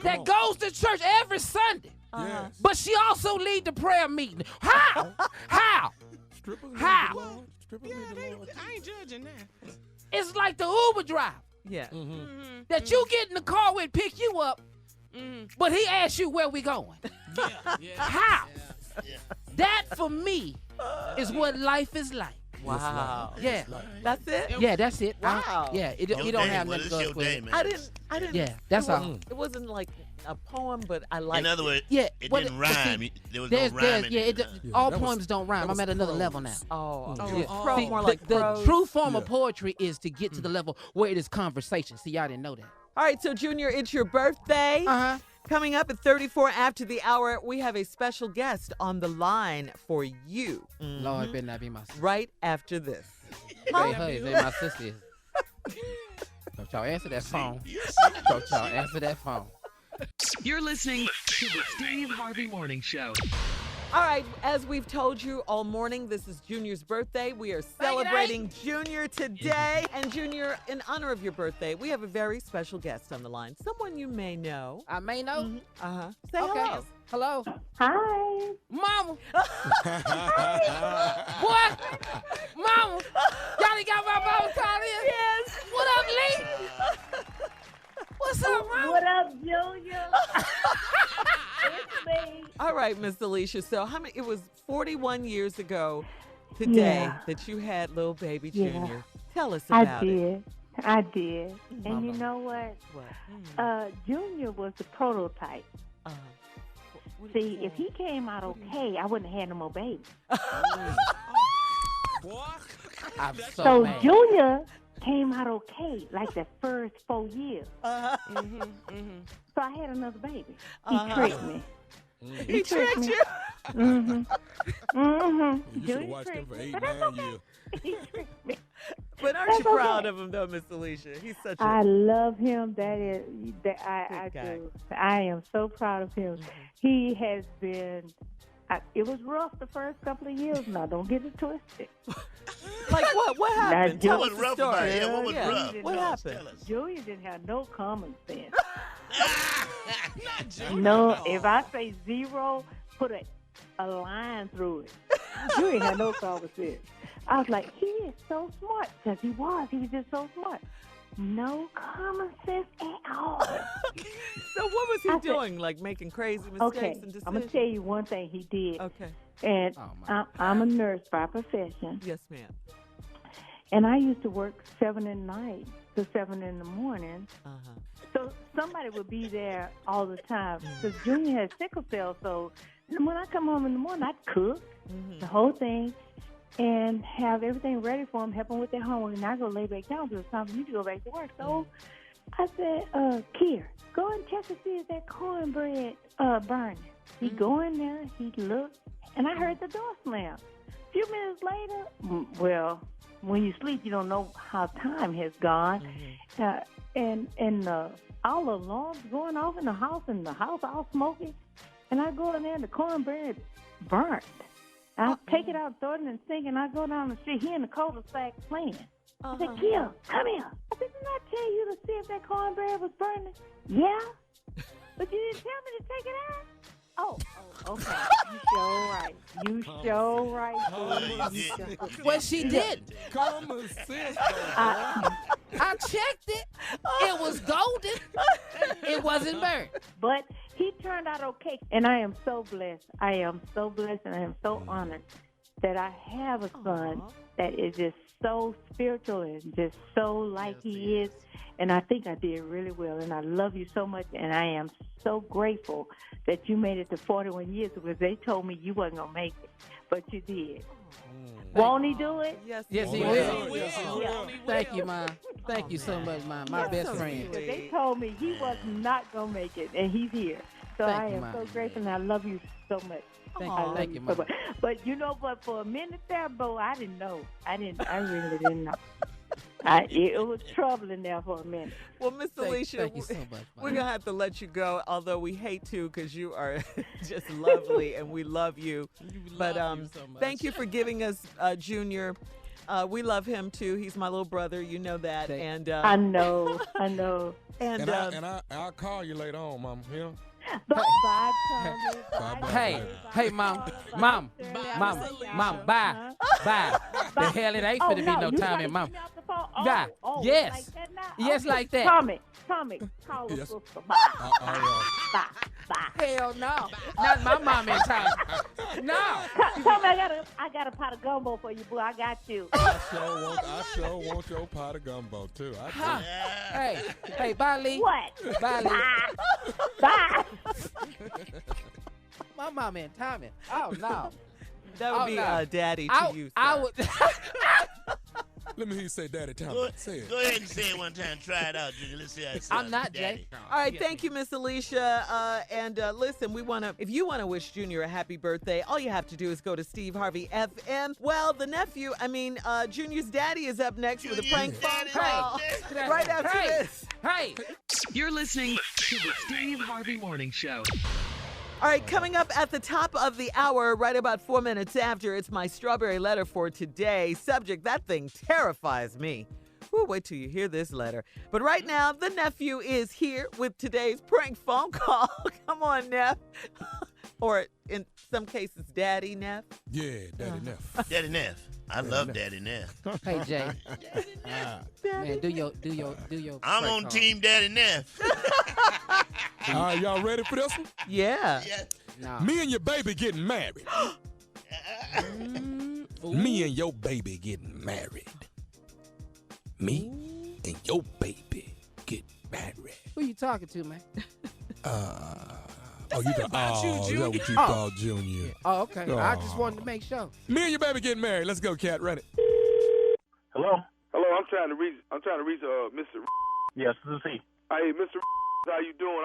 that goes to church every Sunday, Yes. but she also lead the prayer meeting. How? How? Strippers need How? the Lord. Strippers Yeah, need the Lord. I ain't judging that. It's like the Uber driver Yeah. that you get in the car with, pick you up, but he asks you where we going. Yeah. How? Yeah. That for me is what life is like. Wow. Yeah, That's it? yeah, that's it. Wow. Yeah, it Your don't day, have well, nothing it's to your go with day, it. man. I didn't. Yeah, that's all. It wasn't like a poem, but I liked In other it. words, Yeah, it well, didn't but see, rhyme. There was no rhyme in it. all that was- poems don't rhyme. I'm at another level now. Oh, Oh, okay. oh. Pro, See, more like the prose. true form of Yeah. poetry is to get to the level where it is conversation. See, y'all didn't know that. All right, so Junior, it's your birthday. Uh-huh. Coming up at 34 after the hour, we have a special guest on the line for you. Lord, it better not be my sister. Right after this. Hey, hey, they my sister is. Don't y'all answer that phone. Don't y'all answer that phone. You're listening to the Steve Harvey Morning Show. All right, as we've told you all morning, this is Junior's birthday. We are celebrating Junior today. And Junior, in honor of your birthday, we have a very special guest on the line. Someone you may know. I may know. Mm-hmm. Uh-huh. Say hello. Hello. Hi. Mama. What? Mama. Y'all ain't got my mama called in? Yes. What up, Lee? What's up, Mama? What up, Junior? It's me. All right, Miss Alicia. So it was 41 years ago today that you had little baby Junior. Tell us about it. I did. And Mama. you know what? What? Junior was the prototype. See, if he came out okay, I wouldn't have had no more babies. I'm So mad. Junior came out okay, like the first 4 years. So I had another baby. He tricked me. He tricked you? Mm-hmm. Mm-hmm. You should have watched him for 8, 9 years. He tricked me. But aren't you proud of him, though, Miss Alicia? He's such a... I love him. I guy. do. I am so proud of him. He has been... it was rough the first couple of years. Now, don't get it twisted. Like what? What happened? Now, Tell us the story. Yeah, what was rough? What happened? Julia didn't have no common sense. Not Junior. No, if I say 0, put a line through it. Julia had no common sense. I was like, he is so smart. Because he was just so smart. No common sense at all. So what was he doing? Like making crazy mistakes and decisions? I'm going to tell you one thing he did. Okay. And I'm a nurse by profession. Yes, ma'am. And I used to work 7 at night to 7 in the morning. Uh-huh. So somebody would be there all the time. Because Junior has sickle cell, so when I come home in the morning, I'd cook the whole thing and have everything ready for him, help him with their homework, and I go lay back down because it's time for me to go back to work. So I said, Kier, go and check to see if that cornbread burning. He go in there, he looked, and I heard the door slam. A few minutes later, well, when you sleep, you don't know how time has gone. And all the alarms going off in the house, and the house all smoky. And I go in there, and the cornbread burnt. I take it out, throw it in the sink, and I go down the street. He in the cul-de-sac playing. I said, Kier, come here. I said, didn't I tell you to see if that cornbread was burning? Yeah. But you didn't tell me to take it out? Oh, okay. You sure right. You sure right. Well, she did. Common sense. I checked it. It was golden. It wasn't burnt. But he turned out okay. And I am so blessed. I am so blessed, and I am so honored that I have a son that is just so spiritual and just so like he is. And I think I did really well. And I love you so much. And I am so grateful that you made it to 41 years because they told me you wasn't going to make it. But you did. Won't he do it? Yes, Yes, he will. Yes, he will. Thank you, Mom. Thank you so much, Mom. My best friend. Because they told me he was not going to make it, and he's here. So Thank I you, am Mom. so grateful, and I love you so much. Thank you, Mom. But you know, but for a minute there, Bo, I didn't know. I really didn't know. It was trouble in there for a minute. Well, Miss Alicia, thank you so much, Mom. we're going to have to let you go, although we hate to because you are just lovely and we love you. But thank you for giving us Junior. We love him, too. He's my little brother. You know that. And I know. And I'll call you later on, Mama. You know? Bye, Tommy. Hey, Mom, bye. The hell it ain't finna be no time in Mom. Bye. Yes. Like that now? Yes, like that. Tommy, call us sister. Bye. Bye. Hell no. Not my mom in town. No. Tommy, I got a pot of gumbo for you, boy. I got you. I sure want your pot of gumbo, too. Hey, bye, Lee. What? Bye, Lee. Bye. My mom and Tommy. Oh, no. that would be daddy to you, sir. I would. Let me hear you say daddy, Tommy. Say it. Go ahead and say it one time. Try it out, Junior. Let's see how it sounds. I'm not daddy. Jay. All right, thank you, Miss Alicia. And listen, if you want to wish Junior a happy birthday, all you have to do is go to Steve Harvey FM. Well, Junior's daddy is up next with a prank phone call right after this. Hey. You're listening to the Steve Harvey Morning Show. All right, coming up at the top of the hour, right about 4 minutes after, it's my strawberry letter for today. Subject, that thing terrifies me. Ooh, wait till you hear this letter. But right now, the nephew is here with today's prank phone call. Come on, Neff. Or in some cases, Daddy Neff. Yeah, Daddy Neff. Daddy Neff. I love Daddy Neff. Hey Jay, man, do your. I'm prank on call. Team Daddy Neff. All right, y'all ready for this one? Yeah. Nah. Me and your baby getting married. Me and your baby getting married. Me and your baby get married. Who you talking to, man? You thought, is that what you thought, Junior? Oh, okay. I just wanted to make sure. Me and your baby getting married. Let's go, Cat. Run it. Hello, I'm trying to reach Mr. Yes, this is he. Hey, Mr. How you doing?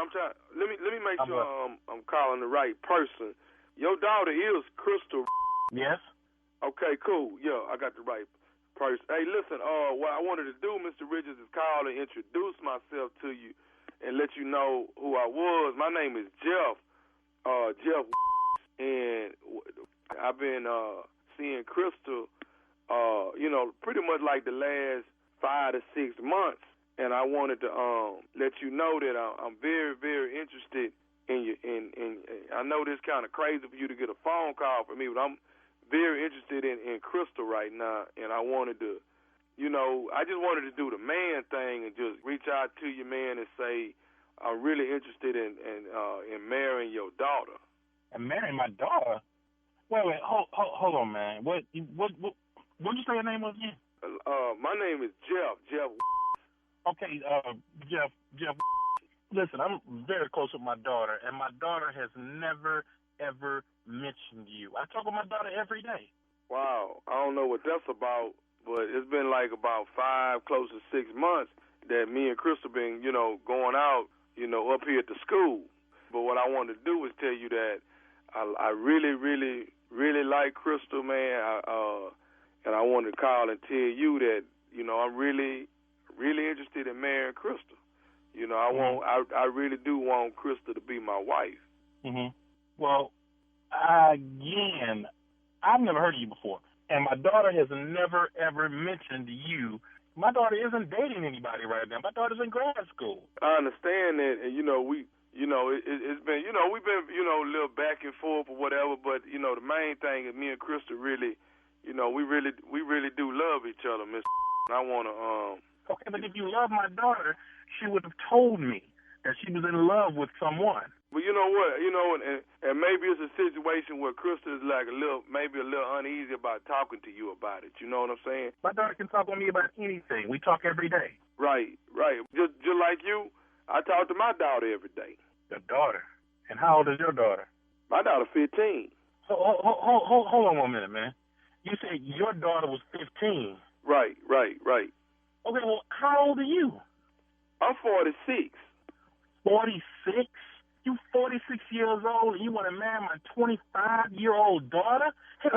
Let me make sure I'm calling the right person. Your daughter is Crystal. Yes. Okay, cool. Yeah, I got the right person. Hey, listen. What I wanted to do, Mr. Richards, is call and introduce myself to you and let you know who I was. My name is Jeff. Jeff, and I've been seeing Crystal, pretty much like the last 5 to 6 months. And I wanted to let you know that I'm very, very interested in you. And I know this kind of crazy for you to get a phone call from me, but I'm very interested in Crystal right now. And I wanted to, I just wanted to do the man thing and just reach out to you, man, and say I'm really interested in marrying your daughter. And marrying my daughter? Wait, hold on, man. What did you say your name was again? My name is Jeff. Jeff. Okay, Jeff. Listen, I'm very close with my daughter, and my daughter has never, ever mentioned you. I talk with my daughter every day. Wow. I don't know what that's about, but it's been like about 5, close to 6 months that me and Crystal been, going out, up here at the school. But what I wanted to do was tell you that I really, really, really like Crystal, man. And I wanted to call and tell you that, I'm really, really interested in marrying Crystal. I really do want Crystal to be my wife. Mm-hmm. Well, again, I've never heard of you before, and my daughter has never ever mentioned you. My daughter isn't dating anybody right now. My daughter's in grad school. I understand that, and it's been, we've been, a little back and forth or whatever. But the main thing is me and Crystal really, we really do love each other, Miss. And I want to. Okay, but if you love my daughter, she would have told me that she was in love with someone. But you know what? And maybe it's a situation where Crystal is like maybe a little uneasy about talking to you about it. You know what I'm saying? My daughter can talk with me about anything. We talk every day. Right. Just like you, I talk to my daughter every day. Your daughter? And how old is your daughter? My daughter 15. Hold on 1 minute, man. You said your daughter was 15. Right. Okay, well, how old are you? I'm 46. 46? You 46 years old and you want to marry my 25-year-old daughter? Hey,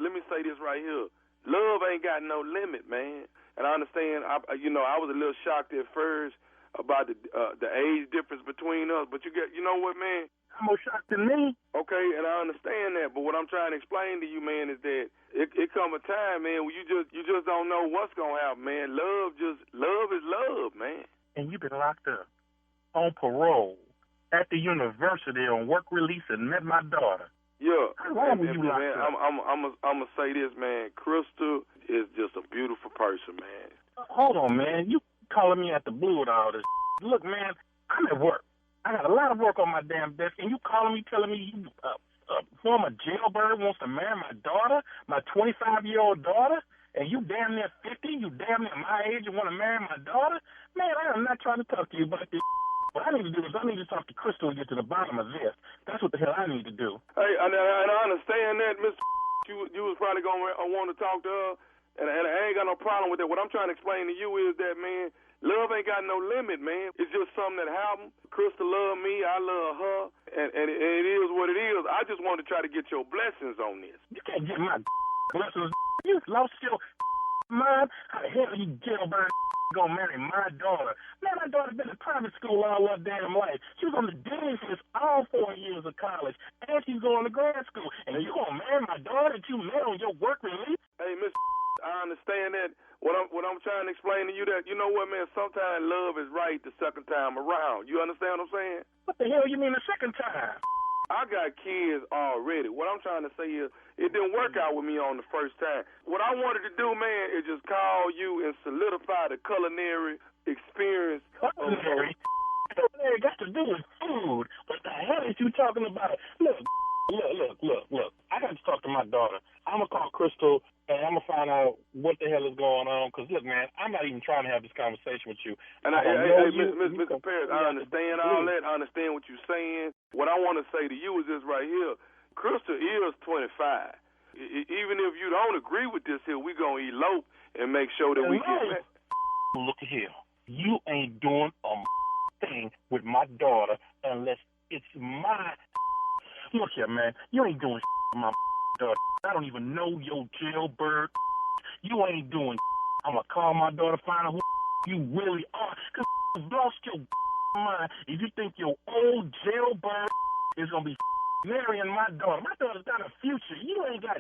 let me say this right here. Love ain't got no limit, man. And I understand, I was a little shocked at first about the age difference between us, but you know what, man? I'm more shocked than me. Okay, and I understand that, but what I'm trying to explain to you, man, is that it come a time, man, where you just don't know what's gonna happen, man. Love is love, man. And you've been locked up on parole at the university on work release and met my daughter. Yeah. How long were you locked man, up? I'm gonna say this, man. Crystal is just a beautiful person, man. Hold on, man. You calling me at the blue with all this? Look, man, I'm at work. I got a lot of work on my damn desk, and you calling me, telling me you former jailbird wants to marry my daughter, my 25-year-old daughter, and you damn near 50, you damn near my age and want to marry my daughter? Man, I am not trying to talk to you about this. What I need to do is I need to talk to Crystal and get to the bottom of this. That's what the hell I need to do. Hey, and I understand that, Mr. You was probably going to want to talk to her, and I ain't got no problem with that. What I'm trying to explain to you is that, man, love ain't got no limit, man. It's just something that happened. Crystal love me, I love her, and it is what it is. I just want to try to get your blessings on this. You can't get my blessings. You lost your mind. How the hell are you jailbird? gonna marry my daughter. Man, my daughter been in private school all her damn life. She was on the dean's list all 4 years of college, and she's going to grad school. And you gonna marry my daughter that you met on your work release? Hey, Miss, I understand that. What I'm trying to explain to you that, you know what, man, sometimes love is right the second time around. You understand what I'm saying? What the hell you mean the second time? I got kids already. What I'm trying to say is it didn't work out with me on the first time. What I wanted to do, man, is just call you and solidify the culinary experience. Culinary? Culinary got to do with food. What the hell is you talking about? Look. I got to talk to my daughter. I'm going to call Crystal, and I'm going to find out what the hell is going on. Because, look, man, I'm not even trying to have this conversation with you. And Mr. Paris, I understand all that. I understand what you're saying. What I want to say to you is this right here. Crystal is 25. Even if you don't agree with this here, we're going to elope and make sure that we get that. Look here. You ain't doing a thing with my daughter unless it's my... Look here, man. You ain't doing with my daughter. I don't even know your jailbird. You ain't doing. I'm going to call my daughter, find out who you really are. Because you've lost your mind if you think your old jailbird is going to be marrying my daughter. My daughter's got a future. You ain't got.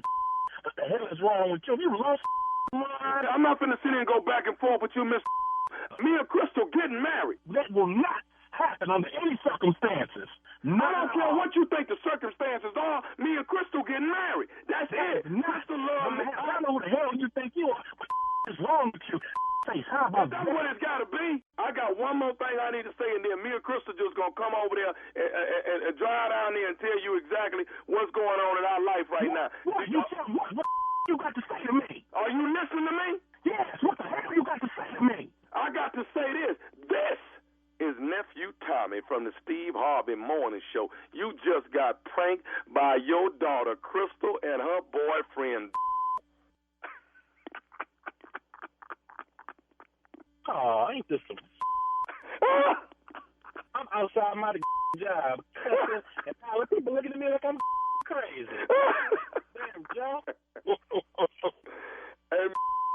What the hell is wrong with you? You lost mind. I'm not going to sit here and go back and forth with you, Miss. Me and Crystal getting married. That will not happen under any circumstances. No. I don't care what you think the circumstances are. Me and Crystal getting married. That's it. Crystal love me. I don't know who the hell you think you are. What is wrong with you? How about that's what it's got to be. I got one more thing I need to say, and then me and Crystal just going to come over there and drive down there and tell you exactly what's going on in our life right now. What you got to say to me? Are you listening to me? Yes. What the hell you got to say to me? I got to say this. This is Nephew Tommy from the Steve Harvey Morning Show. You just got pranked by your daughter, Crystal, and her boyfriend. Oh, ain't this some... I'm outside my job, cussing, and all the people looking at me like I'm crazy. Damn, Joe. Hey,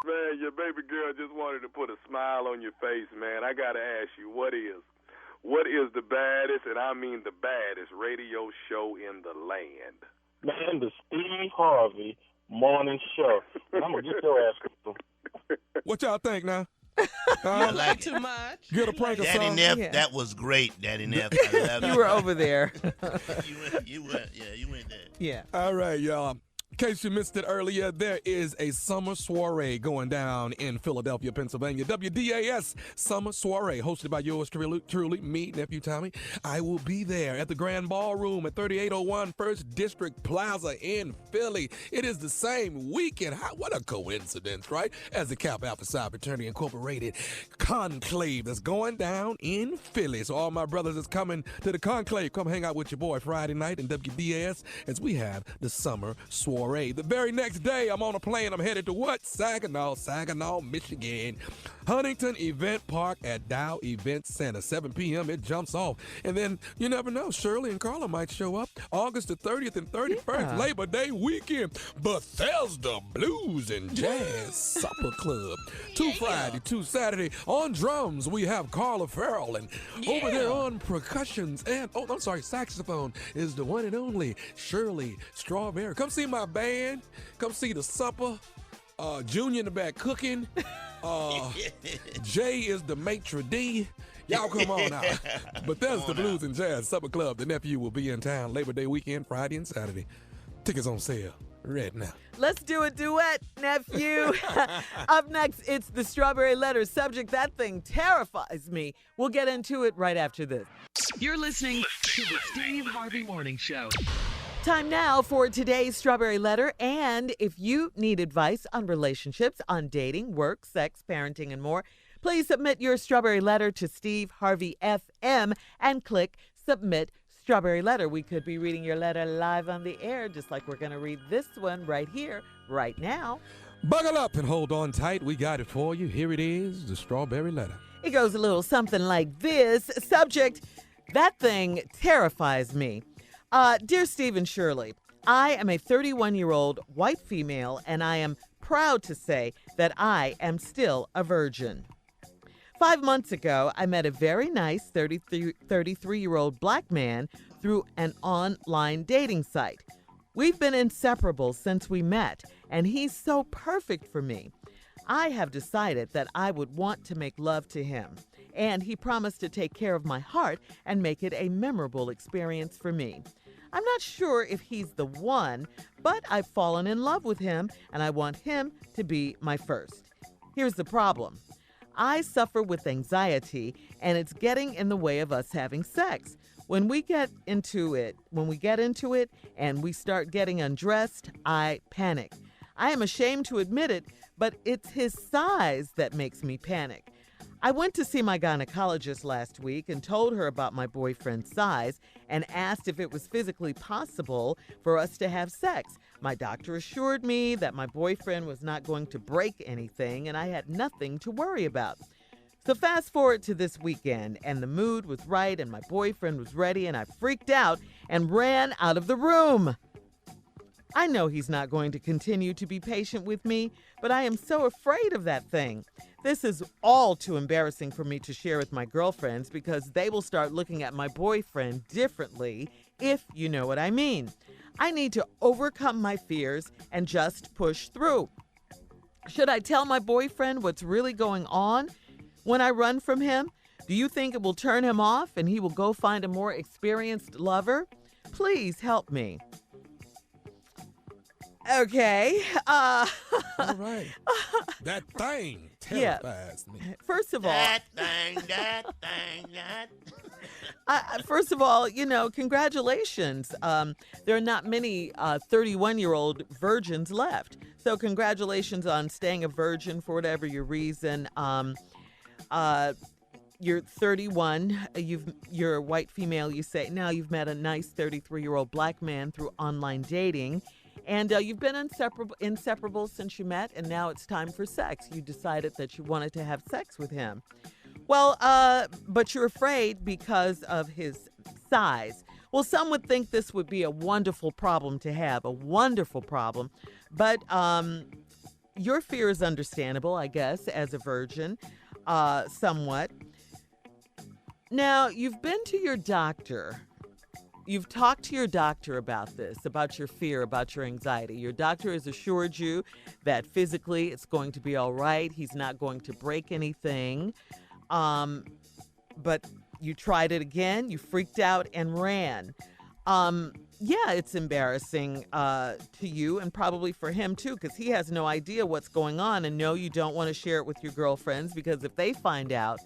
man, your baby girl just wanted to put a smile on your face, man. I got to ask you, what is the baddest, and I mean the baddest, radio show in the land? Man, the Steve Harvey Morning Show. And I'm going to get your ass, Crystal. What y'all think now? You like too much. Get a prank or Daddy something. Neff, that was great, Daddy Neff. I love You were over there. you went there. Yeah. All right, y'all. In case you missed it earlier, there is a summer soiree going down in Philadelphia, Pennsylvania. WDAS Summer Soiree, hosted by yours truly, me, Nephew Tommy. I will be there at the Grand Ballroom at 3801 First District Plaza in Philly. It is the same weekend. What a coincidence, right? As the Kappa Alpha Psi Fraternity Incorporated conclave that's going down in Philly. So all my brothers is coming to the conclave. Come hang out with your boy Friday night in WDAS as we have the Summer Soiree. The very next day, I'm on a plane. I'm headed to what? Saginaw, Michigan. Huntington Event Park at Dow Event Center. 7 p.m. It jumps off. And then, you never know, Shirley and Carla might show up August the 30th and 31st, Labor Day weekend. Bethesda Blues and Jazz Supper Club. 2 Friday, 2 Saturday. On drums, we have Carla Farrell. And over there on percussions and, saxophone is the one and only Shirley Strawberry. Come see my band. Come see the supper. Junior in the back cooking. Jay is the maitre d'. Y'all come on out. But that's the Blues and Jazz Supper Club. The nephew will be in town Labor Day weekend, Friday and Saturday. Tickets on sale right now. Let's do a duet, nephew. Up next, it's the Strawberry Letter. Subject, that thing terrifies me. We'll get into it right after this. You're listening to the Steve Harvey Morning Show. Time now for today's Strawberry Letter. And if you need advice on relationships, on dating, work, sex, parenting, and more, please submit your Strawberry Letter to Steve Harvey FM and click Submit Strawberry Letter. We could be reading your letter live on the air, just like we're going to read this one right here, right now. Buckle up and hold on tight. We got it for you. Here it is, the Strawberry Letter. It goes a little something like this. Subject, that thing terrifies me. Dear Steve and Shirley, I am a 31-year-old white female, and I am proud to say that I am still a virgin. 5 months ago, I met a very nice 33-year-old black man through an online dating site. We've been inseparable since we met, and he's so perfect for me. I have decided that I would want to make love to him, and he promised to take care of my heart and make it a memorable experience for me. I'm not sure if he's the one, but I've fallen in love with him, and I want him to be my first. Here's the problem. I suffer with anxiety, and it's getting in the way of us having sex. When we get into it and we start getting undressed, I panic. I am ashamed to admit it, but it's his size that makes me panic. I went to see my gynecologist last week and told her about my boyfriend's size and asked if it was physically possible for us to have sex. My doctor assured me that my boyfriend was not going to break anything and I had nothing to worry about. So fast forward to this weekend, and the mood was right and my boyfriend was ready, and I freaked out and ran out of the room. I know he's not going to continue to be patient with me, but I am so afraid of that thing. This is all too embarrassing for me to share with my girlfriends because they will start looking at my boyfriend differently, if you know what I mean. I need to overcome my fears and just push through. Should I tell my boyfriend what's really going on when I run from him? Do you think it will turn him off and he will go find a more experienced lover? Please help me. Okay. All right. That thing terrifies me. First of all, that thing. First of all, congratulations. There are not many 31-year-old virgins left. So congratulations on staying a virgin for whatever your reason. You're 31. You're a white female, you say. Now you've met a nice 33-year-old black man through online dating. And you've been inseparable since you met, and now it's time for sex. You decided that you wanted to have sex with him. Well, but you're afraid because of his size. Well, some would think this would be a wonderful problem to have, a wonderful problem. But your fear is understandable, I guess, as a virgin, somewhat. Now, you've been to your doctor. You've talked to your doctor about this, about your fear, about your anxiety. Your doctor has assured you that physically it's going to be all right. He's not going to break anything. But you tried it again. You freaked out and ran. Yeah, it's embarrassing to you and probably for him, too, because he has no idea what's going on. And no, you don't want to share it with your girlfriends because if they find out,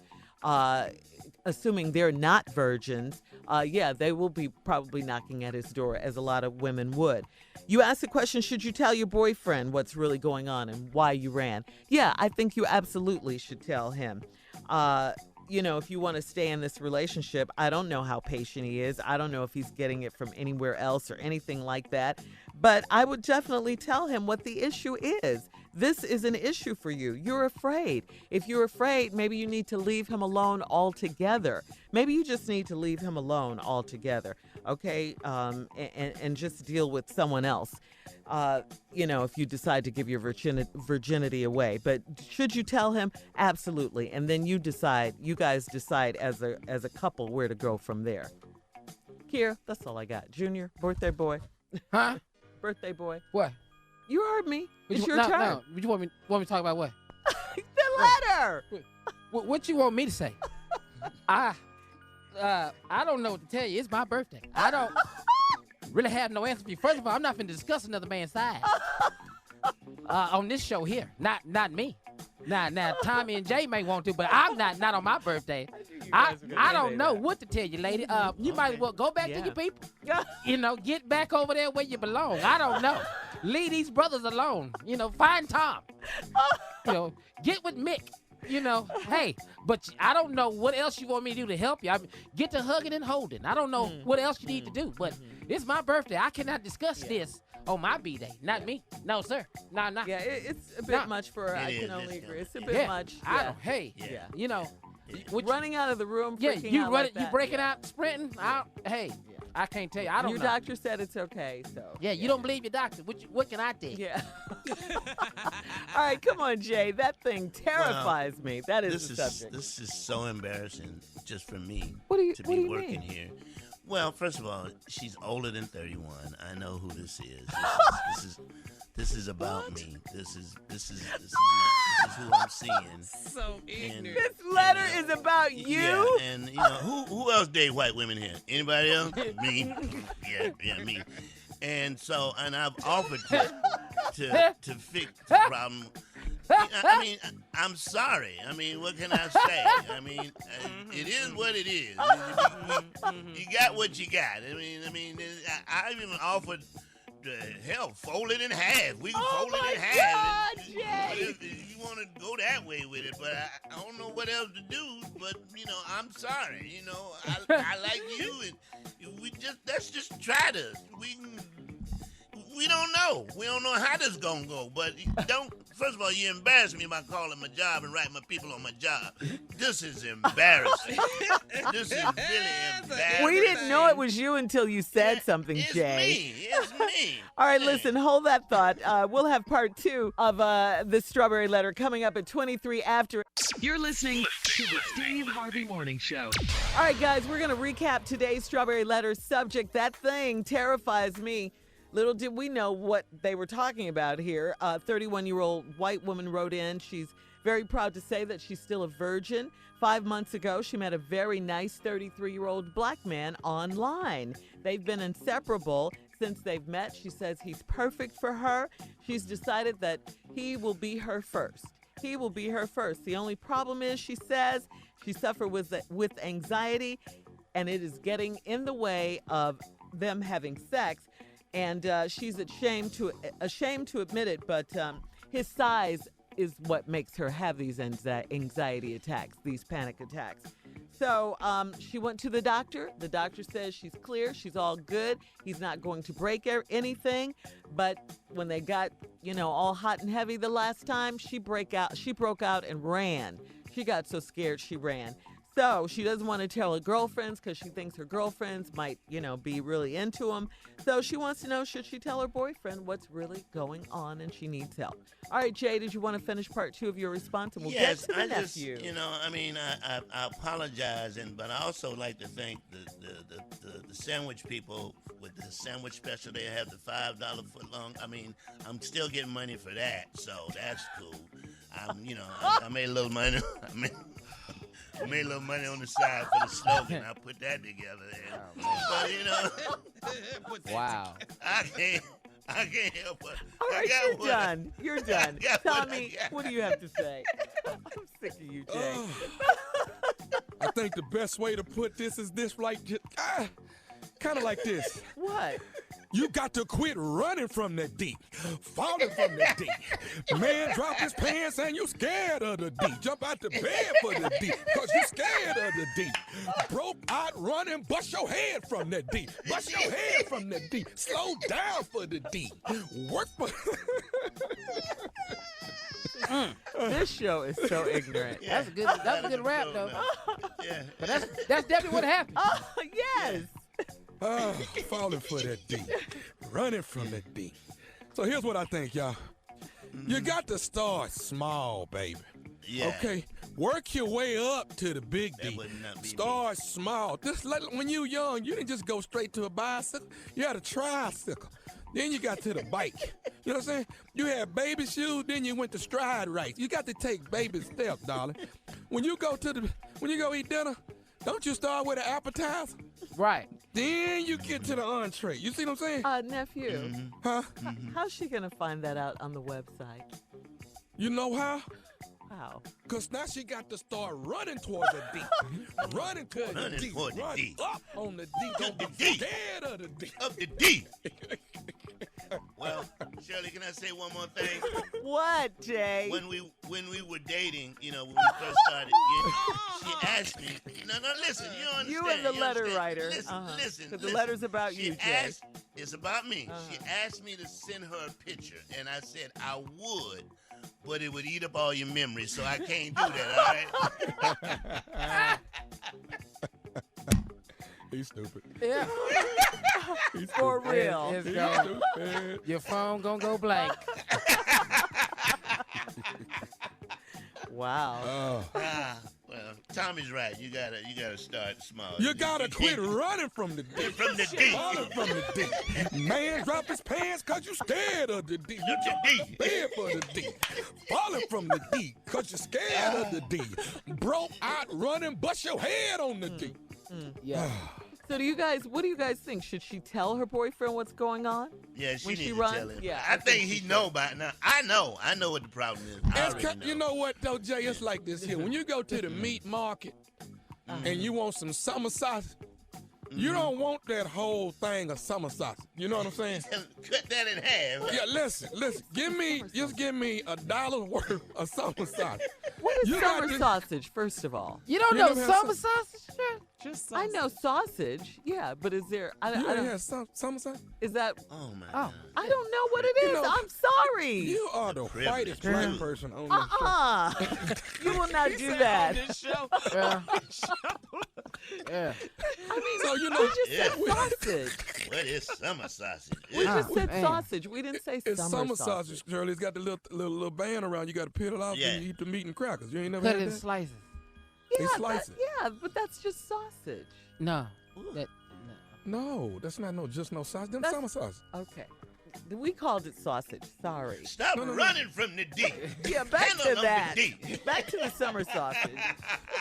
assuming they're not virgins, they will be probably knocking at his door, as a lot of women would. You asked the question, should you tell your boyfriend what's really going on and why you ran? Yeah, I think you absolutely should tell him. If you want to stay in this relationship, I don't know how patient he is. I don't know if he's getting it from anywhere else or anything like that. But I would definitely tell him what the issue is. This is an issue for you. You're afraid. If you're afraid, maybe you need to leave him alone altogether. Maybe you just need to leave him alone altogether, okay? And just deal with someone else, if you decide to give your virginity away. But should you tell him? Absolutely. And then you guys decide as a couple where to go from there. Kira, that's all I got. Junior, birthday boy. Huh? Birthday boy. What? You heard me. It's your turn. No. You want me to talk about what? The letter. What you want me to say? I don't know what to tell you. It's my birthday. I don't really have no answer for you. First of all, I'm not going to discuss another man's size on this show here. Not me. Now, Tommy and Jay may want to, but I'm not on my birthday. I don't know what to tell you, lady. You might as well go back to your people. Get back over there where you belong. I don't know. Leave these brothers alone. Find Tom. Get with Mick. Hey, but I don't know what else you want me to do to help you. Get to hugging and holding. I don't know what else you need to do, but it's my birthday. I cannot discuss this on my B-day. Not me. No, sir. Nah. Yeah, it's a bit much for I can only agree. It's a bit much. Yeah. Running out of the room, freaking out you like that. You breaking out, sprinting out. Hey, I can't tell you. I don't Your know. doctor said it's okay, so. Yeah, you don't believe your doctor. What can I do? Yeah. All right, come on, Jay. That thing terrifies me. That is the subject. This is so embarrassing just for me to what do be you working mean? here. Well, first of all, she's older than 31. I know who this is. This is about me. This is who I'm seeing. So ignorant. This letter is about you? Yeah, and who else date white women here? Anybody else? Me. Yeah, me. And so, and I've offered to fix the problem. I mean, I'm sorry. I mean, what can I say? I mean, it is what it is. You got what you got. I mean, I even offered hell, fold it in half. We can fold it in half. Jay. If you want to go that way with it, but I don't know what else to do. But I'm sorry. I like you, and let's just try to. We don't know. We don't know how this gonna go. But don't. First of all, you embarrass me by calling my job and writing my people on my job. This is embarrassing. This is really embarrassing. We didn't know it was you until you said something, Jay. It's me. All right, listen, hold that thought. We'll have part 2 of the Strawberry Letter coming up at 23 after. You're listening to the Steve Harvey Morning Show. All right, guys, we're going to recap today's Strawberry Letter subject. That thing terrifies me. Little did we know what they were talking about here. 31-year-old white woman wrote in. She's very proud to say that she's still a virgin. 5 months ago, she met a very nice 33-year-old black man online. They've been inseparable since they've met. She says he's perfect for her. She's decided that he will be her first. He will be her first. The only problem is, she says, she suffers with anxiety, and it is getting in the way of them having sex. And she's ashamed to admit it, but his size is what makes her have these anxiety attacks, these panic attacks. So she went to the doctor. The doctor says she's clear. She's all good. He's not going to break anything. But when they got, all hot and heavy the last time, she broke out and ran. She got so scared she ran. So she doesn't want to tell her girlfriends because she thinks her girlfriends might, be really into him. So she wants to know, should she tell her boyfriend what's really going on, and she needs help. All right, Jay, did you want to finish part 2 of your response? And we'll get to the nephew. I apologize, but I also like to thank the sandwich people with the sandwich special. They have the $5 foot long. I mean, I'm still getting money for that, so that's cool. I made a little money. I made a little money on the side for the slogan. I put that together. But Wow. I can't help it. All right, you're done. You're done. Tommy, what do you have to say? I'm sick of you, Jay. I think the best way to put this is this, kind of like this. What? You got to quit running from the D, falling from the D. Man drop his pants and you scared of the D. Jump out the bed for the D, because you scared of the D. Broke out running, bust your head from the D. Bust your head from the D. Slow down for the D. Work for... This show is so ignorant. Yeah. That's a good rap, though. Yeah. But that's definitely what happened. Oh, yes. Falling for that D. Running from the D. So here's what I think, y'all. You got to start small, baby. Yeah. Okay? Work your way up to the big D. Start small. Just when you young, you didn't just go straight to a bicycle. You had a tricycle. Then you got to the bike. You know what I'm saying? You had baby shoes, then you went to stride right. You got to take baby steps, darling. When you go eat dinner, don't you start with an appetizer? Right. Then you get to the entree. You see what I'm saying? Nephew. Mm-hmm. Huh? How's she going to find that out on the website? You know how? How? Because now she got to start running towards the D. Running towards the D. Run up on the D. Don't be scared of the D. Up the D. Well, Shirley, can I say one more thing? What, Jay? When we were dating, when we first started, she asked me. No, listen. You don't understand. You and the letter writer. Listen. Because the letter's about you, Jay. It's about me. She asked me to send her a picture, and I said I would, but it would eat up all your memories, so I can't do that, all right? He's stupid. Yeah. He's For stupid. real. It's He's gone. stupid. Your phone gonna go blank. Wow. Well, Tommy's right. You gotta start small. You gotta quit running from the D. From the D. Running from the D. Man, drop his pants cause you scared of the D. You just bed for the D. Falling from the D cause you're scared of the D. Broke out running, bust your head on the D. Yeah. So what do you guys think? Should she tell her boyfriend what's going on? Yeah, she when needs she to runs? tell him. Yeah, I think he know by now. I know what the problem is. I already know. You know what though, Jay? It's like this here. When you go to the meat market and you want some summer sausage, you don't want that whole thing of summer sausage. You know what I'm saying? Cut that in half. Yeah, listen. Give me $1 worth of summer sausage. What is summer sausage, first of all? You don't know summer sausage? Just I know sausage, yeah, but is there? I don't have summer sausage. Is that? Oh my! Oh, I don't know what it is. I'm sorry. You are the whitest black person on this show. You will not do that. On this show. Yeah. I mean, so you know, we just said sausage. What is summer sausage? We just said sausage. We didn't say it's summer sausage. Shirley, it's got the little band around. You got to peel it off and you eat the meat and crackers. You ain't never Cut had it in that? slices. Yeah, They slice it. Yeah, but that's just sausage. No. No, that's not just no sausage. Them summer sausage. Okay. We called it sausage. Sorry. Stop running from the D. Yeah, back Handle to that. the D. Back to the summer sausage.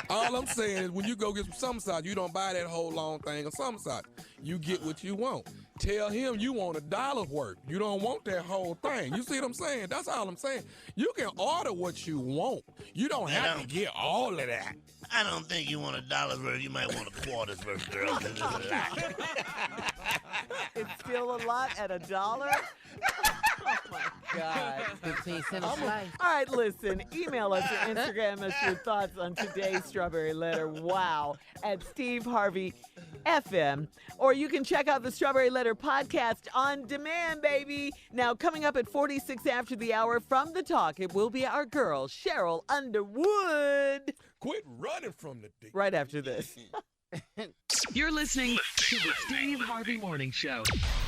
All I'm saying is when you go get some summer sausage, you don't buy that whole long thing of summer sausage. You get what you want. Tell him you want $1 worth. You don't want that whole thing. You see what I'm saying? That's all I'm saying. You can order what you want. You don't have to get all of that. I don't think you want $1 worth. You might want $0.25 worth, girl. This is a lot. It's still a lot at $1. Oh my God. 15 cents a slice. All right, listen. Email us or Instagram us your thoughts on today's Strawberry Letter. Wow. At Steve Harvey FM. Or you can check out the Strawberry Letter podcast on demand, baby. Now, coming up at 46 after the hour from The Talk, it will be our girl, Sheryl Underwood. Quit running from the D. Right after this. You're listening to the Steve Harvey Morning Show.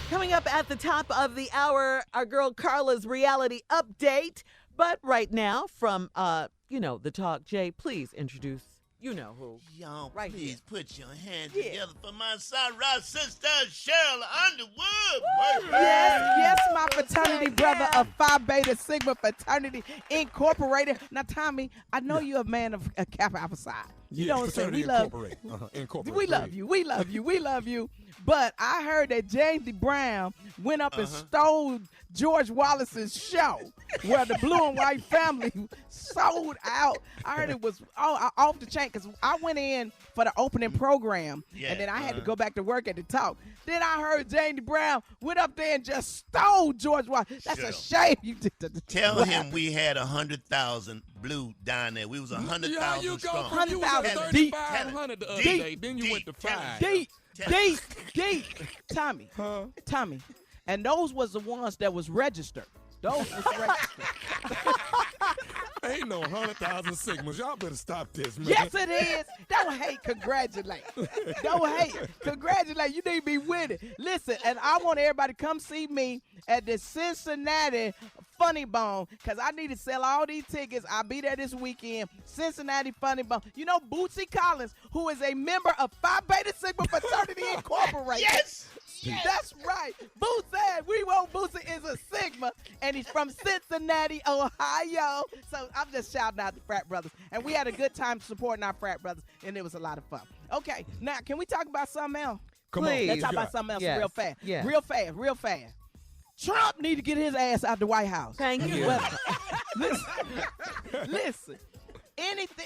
Coming up at the top of the hour, our girl Carla's reality update. But right now, from, The Talk, Jay, please introduce you know who. Y'all, right please here. put your hands together for my sorry sister, Sheryl Underwood. Yes, my fraternity brother of Phi Beta Sigma Fraternity Incorporated. Now, Tommy, I know you're a man of Kappa Alpha Psi. You know what I'm saying? We love you. But I heard that James D. Brown went up and stole George Wallace's show where the blue and white family sold out. I heard it was off the chain because I went in for the opening program and then I had to go back to work at the Talk. Then I heard James D. Brown went up there and just stole George Wallace. That's a shame. You did Tell him we had 100,000 blue down there. We was 100,000 strong. 100,000 deep. 3,500 the other day. Then you went to 5. Deep. Tommy. And those was the ones that was registered. Those was registered. Ain't no 100,000 Sigmas. Y'all better stop this, man. Yes, it is. Don't hate, congratulate. Don't hate, congratulate. You need to be with it. Listen, and I want everybody to come see me at the Cincinnati Funny Bone because I need to sell all these tickets. I'll be there this weekend. Cincinnati Funny Bone. You know Bootsy Collins, who is a member of Phi Beta Sigma Fraternity Incorporated. Yes. That's right. Bootsy, we want Bootsy is a Sigma, and he's from Cincinnati, Ohio. So I'm just shouting out the frat brothers. And we had a good time supporting our frat brothers, and it was a lot of fun. Okay, now can we talk about something else? Please. Let's talk about something else real fast. Yes. Real fast. Trump need to get his ass out the White House. Thank you. Well, listen.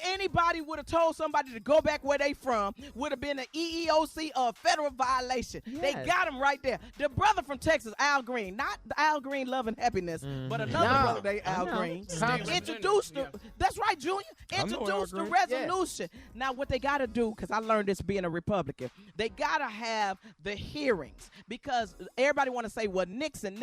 Anybody would have told somebody to go back where they from would have been an EEOC or a federal violation. Yes. They got him right there. The brother from Texas, Al Green, not Al Green Love and Happiness, but another brother named Al Green, introduced the, that's right, Junior, introduced the resolution. Now, what they got to do, because I learned this being a Republican, they got to have the hearings because everybody want to say, well, Nixon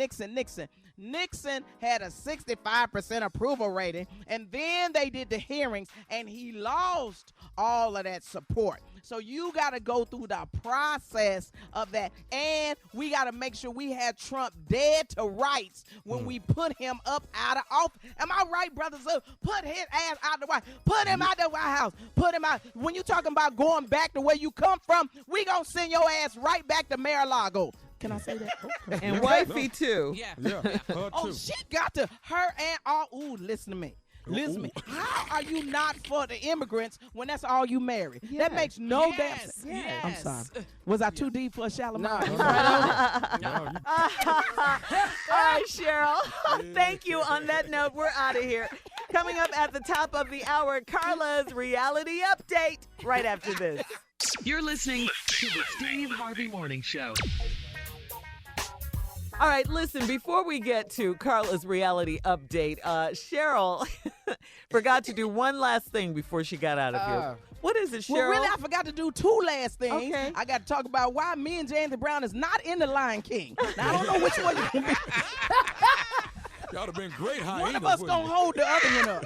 had a 65% approval rating, and then they did the hearing hearings, and he lost all of that support. So you got to go through the process of that. And we got to make sure we had Trump dead to rights when we put him up out of office. Am I right, brothers? Put his ass out the White House. Put him out the White House. Put him out. When you talking about going back to where you come from, we going to send your ass right back to Mar-a-Lago. Can I say that? Okay. And wifey, too. Yeah. Oh, she got to, her and all, ooh, listen to me. Listen to me. How are you not for the immigrants when that's all you marry? Yes. That makes no damn sense. Yes. I'm sorry. Was I too deep for a shallow mind? All right, Cheryl. Thank you. On that note, we're out of here. Coming up at the top of the hour, Carla's reality update right after this. You're listening to the Steve Harvey Morning Show. All right, listen, before we get to Carla's reality update, Cheryl forgot to do one last thing before she got out of here. What is it, Cheryl? Well, really, I forgot to do two last things. Okay. I got to talk about why me and James Brown is not in the Lion King. Now, I don't know which one you be. Y'all have been great hyenas. One of us going to hold the other one up.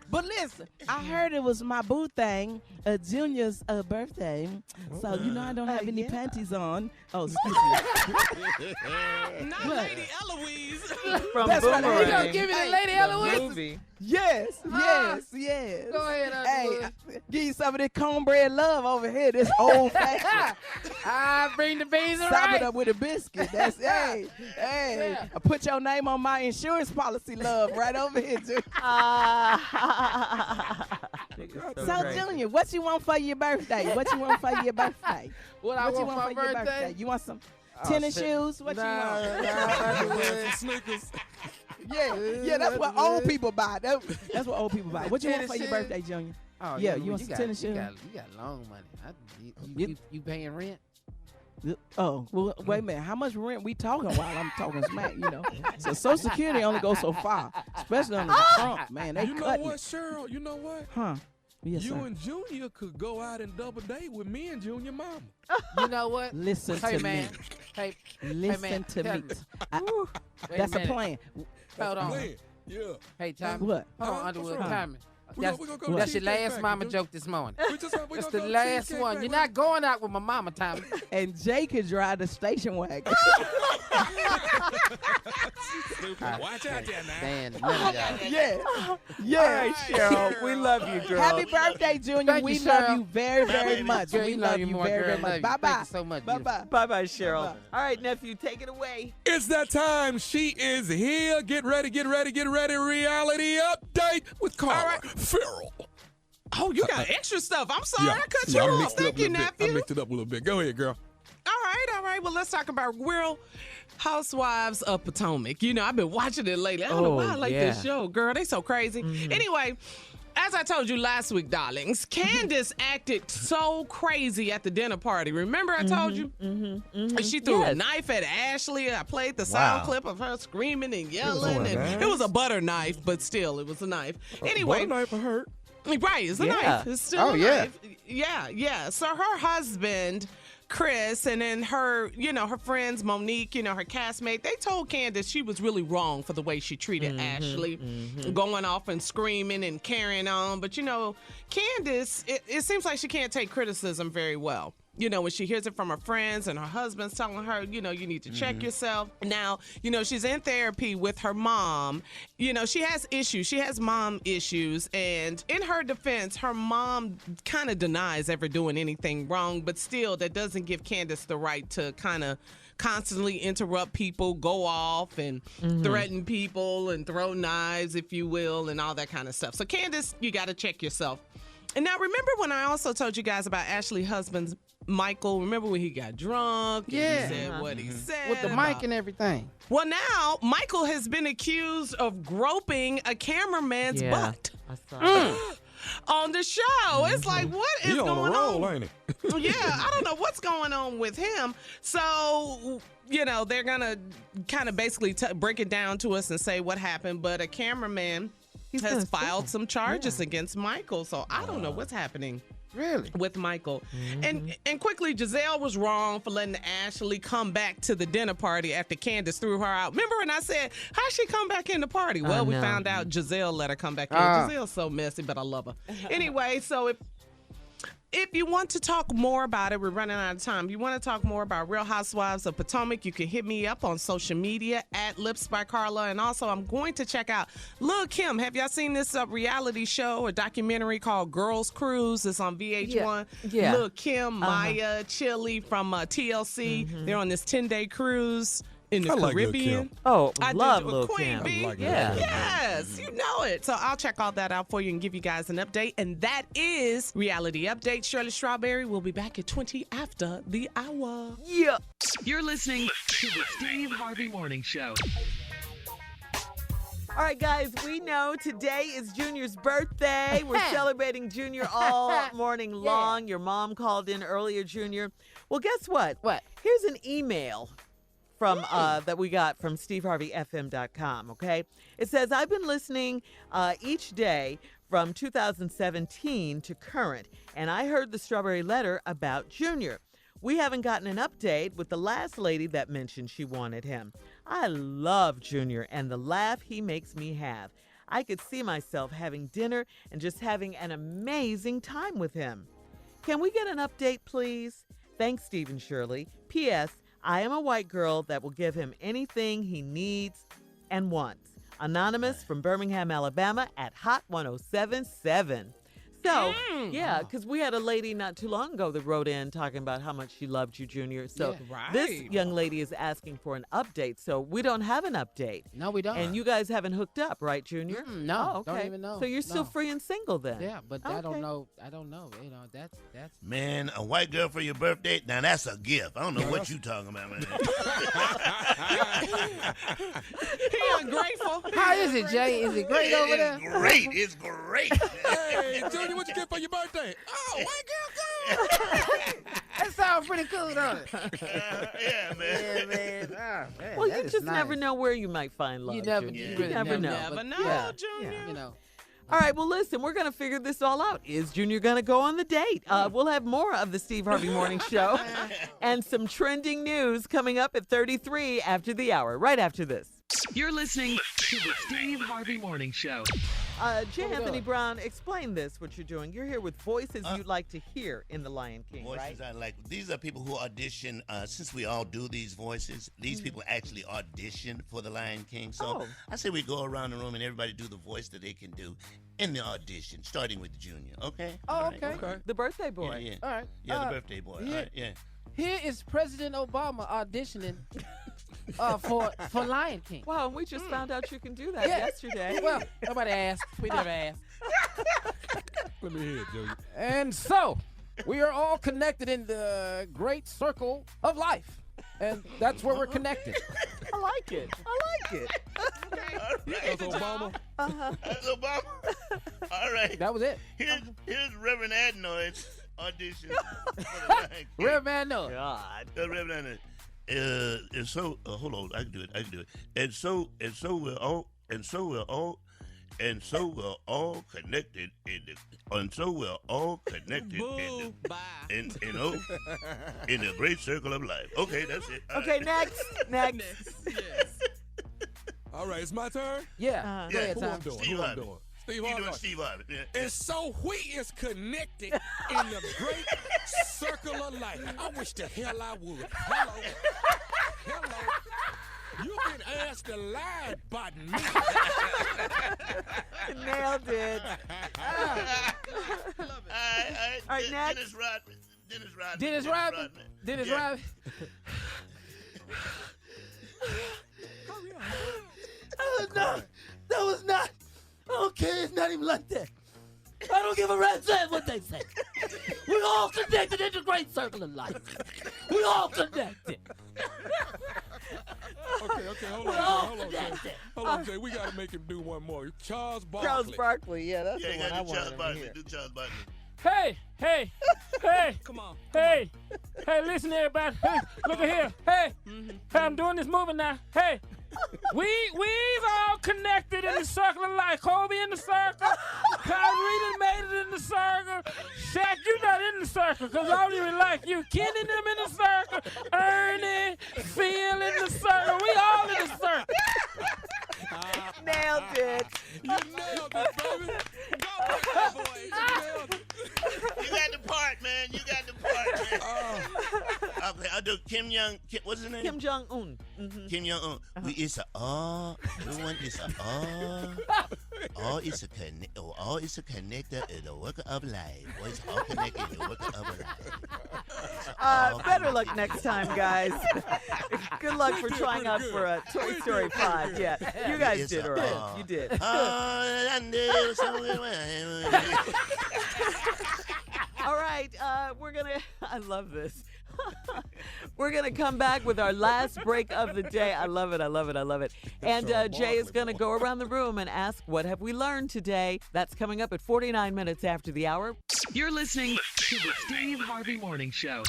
But listen, I heard it was my boo thing, Junior's birthday. So, you know, I don't have any panties on. Oh, excuse me. Not Lady Eloise. From That's right. Boomerang. You gonna give me the Lady Eloise? Movie. Yes. Go ahead, Hey, give you some of this cornbread love over here. This old fashioned. I bring the beans and Stop rice. it up with a biscuit. That's hey. I put your name on my insurance policy, love, right over here, Junior. So, Junior, what you want for your birthday? What you want for your birthday? What I you want want for for your birthday? birthday? You want some tennis shoes? What you want? Sneakers. Yeah, that's what old people buy. That's what old people buy. What you want for your birthday, Junior? Oh, Yeah, you want some tennis shoes? You got long money. You paying rent? Oh, well, wait a minute. How much rent we talking while I'm talking smack, you know? So Social Security only goes so far, especially under Trump, man. They You know cutting what, it. Cheryl? You know what? Huh? Yes, You sir. and Junior could go out and double date with me and Junior mama. You know what? Listen Hey, to man. me. Hey, Listen man, to tell me. Wait That's a minute. plan. Hold on. Plan. Yeah. Hey, Tommy. What? Hold on, Huh? Underwood. What's wrong? Tommy. We That's, gonna go to that's your Cheesecake last Factory, mama dude. joke this morning. We That's gonna the go to last Cheesecake one. Factory. You're not going out with my mama, Tommy. And Jay could drive the station wagon. Watch out there now. Man, none of y'all. Yeah. All Yeah. right, Cheryl. We love you, girl. Happy birthday, Junior. Thank we you, love Cheryl. you very, very baby. much. Girl, We you love you more, very, girl. very Love much. you. Bye-bye. Thank you so much. Bye-bye. Bye-bye, Cheryl. Bye-bye. All right, nephew, take it away. It's that time. She is here. Get ready, get ready, get ready. Reality update with Carla All right. Farrell. Oh, you got extra stuff. I'm sorry I cut you off. Thank you, I nephew. mixed it up a little bit. Go ahead, girl. All right. Well, let's talk about Real Housewives of Potomac. You know, I've been watching it lately. I don't know why I like this show, girl. They so crazy. Anyway, as I told you last week, darlings, Candace acted so crazy at the dinner party. Remember I told you? She threw a knife at Ashley. I played the sound clip of her screaming and yelling. And it was a butter knife, but still, it was a knife. Anyway. Butter knife hurt. Right, it's a knife. It's still a yeah. knife. Yeah. So her husband, Chris, and then her, her friends, Monique, her castmate, they told Candace she was really wrong for the way she treated Ashley, going off and screaming and carrying on. But, Candace, it seems like she can't take criticism very well. When she hears it from her friends and her husband's telling her, you need to check yourself. Now, she's in therapy with her mom. She has issues. She has mom issues. And in her defense, her mom kind of denies ever doing anything wrong. But still, that doesn't give Candace the right to kind of constantly interrupt people, go off and threaten people and throw knives, if you will, and all that kind of stuff. So, Candace, you got to check yourself. And now, remember when I also told you guys about Ashley's husband's Michael? Remember when he got drunk? Yeah. And he said what he said. With the mic and everything. Well, now, Michael has been accused of groping a cameraman's butt. On the show. It's like, what is He going on a roll, ain't he? Yeah, I don't know what's going on with him. So, they're going to kind of basically break it down to us and say what happened. But a cameraman has filed some charges against Michael. So I don't know what's happening. Really? With Michael. And quickly, Giselle was wrong for letting Ashley come back to the dinner party after Candace threw her out. Remember when I said, how'd she come back in the party? Well, we found out Giselle let her come back in. Giselle's so messy, but I love her. Anyway, so if you want to talk more about it, we're running out of time. If you want to talk more about Real Housewives of Potomac, you can hit me up on social media at Lips by Carla. And also, I'm going to check out Lil' Kim. Have y'all seen this reality show or documentary called Girls Cruise? It's on VH1. Yeah. Lil' Kim, Maya, Chili from TLC. They're on this 10-day cruise in the Caribbean. Oh, I love do. Lil' Queen Kim. B. Yes, you know it. So I'll check all that out for you and give you guys an update. And that is Reality Update. Shirley Strawberry will be back at 20 after the hour. Yeah. You're listening to the Steve Harvey Morning Show. All right, guys, we know today is Junior's birthday. We're celebrating Junior all morning long. Your mom called in earlier, Junior. Well, guess what? What? Here's an email from that we got from steveharveyfm.com, okay? It says, I've been listening each day from 2017 to current, and I heard the strawberry letter about Junior. We haven't gotten an update with the last lady that mentioned she wanted him. I love Junior and the laugh he makes me have. I could see myself having dinner and just having an amazing time with him. Can we get an update, please? Thanks, Steve and Shirley. P.S. I am a white girl that will give him anything he needs and wants. Anonymous from Birmingham, Alabama at Hot 107.7. So, yeah, because we had a lady not too long ago that wrote in talking about how much she loved you, Junior. So this young lady is asking for an update. So we don't have an update. No, we don't. And you guys haven't hooked up, right, Junior? No, Oh, okay. don't even know. So you're still No. free and single then? Yeah, but I don't Okay. know. I don't know. You know, that's. Man, a white girl for your birthday? Now that's a gift. I don't know what you talking about, man. He ungrateful. How is it, Jay? Is it great over there? It's great. It's great. Hey, Junior, what you get for your birthday? Oh, white girl, That sounds pretty cool, don't it? Yeah, man. Man. Ah, man, Well, that you is just nice. never know where you might find love. You never, Junior. you really never know. Never But know, yeah, Junior. yeah. You know. All right, well, listen, we're going to figure this all out. Is Junior going to go on the date? We'll have more of the Steve Harvey Morning Show and some trending news coming up at 33 after the hour, right after this. You're listening to the Steve Harvey Morning Show. J. Anthony Brown, explain this, what you're doing. You're here with voices you'd like to hear in The Lion King, Voices right? I like. These are people who audition. Since we all do these voices, these people actually audition for The Lion King. So I say we go around the room and everybody do the voice that they can do in the audition, starting with Junior. Okay? Oh, All right. okay. The birthday boy. Yeah, yeah. All right. Yeah, the birthday boy. yeah. All right, yeah. Here is President Obama auditioning for Lion King. Wow, we just found out you can do that Yeah. yesterday. Well, nobody asked. We never asked. Let me hear it, Junior. And so, we are all connected in the great circle of life. And that's where we're connected. I like it. I like it. That's Obama. That's Obama. All right. That was it. Here's Reverend Adenoid's audition for The Lion King. Reverend No. God. Reverend Adenoid. And so, hold on, I can do it. And so we're all connected in the great circle of life. Okay, that's it. All Okay, right. next. Yes. All right, it's my turn. Yeah. Go ahead, Who I'm Tom. doing? Steve Who I'm Harvey. doing? Steve You Harvey. doing Steve Harvey? Yeah. And so we is connected in the great circle of life. I wish the hell I would. Hello. You've been asked to lie about me. Nailed it. All right, next. Dennis Rodman. Dennis Rodman. Dennis Yeah. Rodman. That was not. Okay, it's not even like that. I don't give a rat's ass what they say. We all connected in the great circle of life. We all connected. Okay, hold on, Jay. We gotta make him do one more. Charles Barkley. Charles Barkley. Yeah, that's Yeah, the you one I got to do Charles wanted to Barkley. hear. Do Charles Barkley. Hey. Come on. Hey, listen, everybody. Hey, look at here. Hey, I'm doing this movie now. Hey, We's all connected in the circle of life. Kobe in the circle. Kyrie made it in the circle. Shaq, you not in the circle because I don't even like you. Kenny them in the circle. Ernie, Phil in the circle. We all in the circle. Nailed it. You nailed it, baby. Go, boy. You nailed it. You got the part, man. You got the part, man. Okay, I'll do what's his name? Kim Jong-un. Mm-hmm. Kim Jong-un. We is a everyone is a all is a connector in the work of life. Or it's all connected in the work of life. Better luck next time, guys. Good luck for trying out for Toy Story 5. Yeah, you guys did all right. You did. All right, I love this. We're going to come back with our last break of the day. I love it. And Jay is going to go around the room and ask, what have we learned today? That's coming up at 49 minutes after the hour. You're listening to the Steve Harvey Morning Show.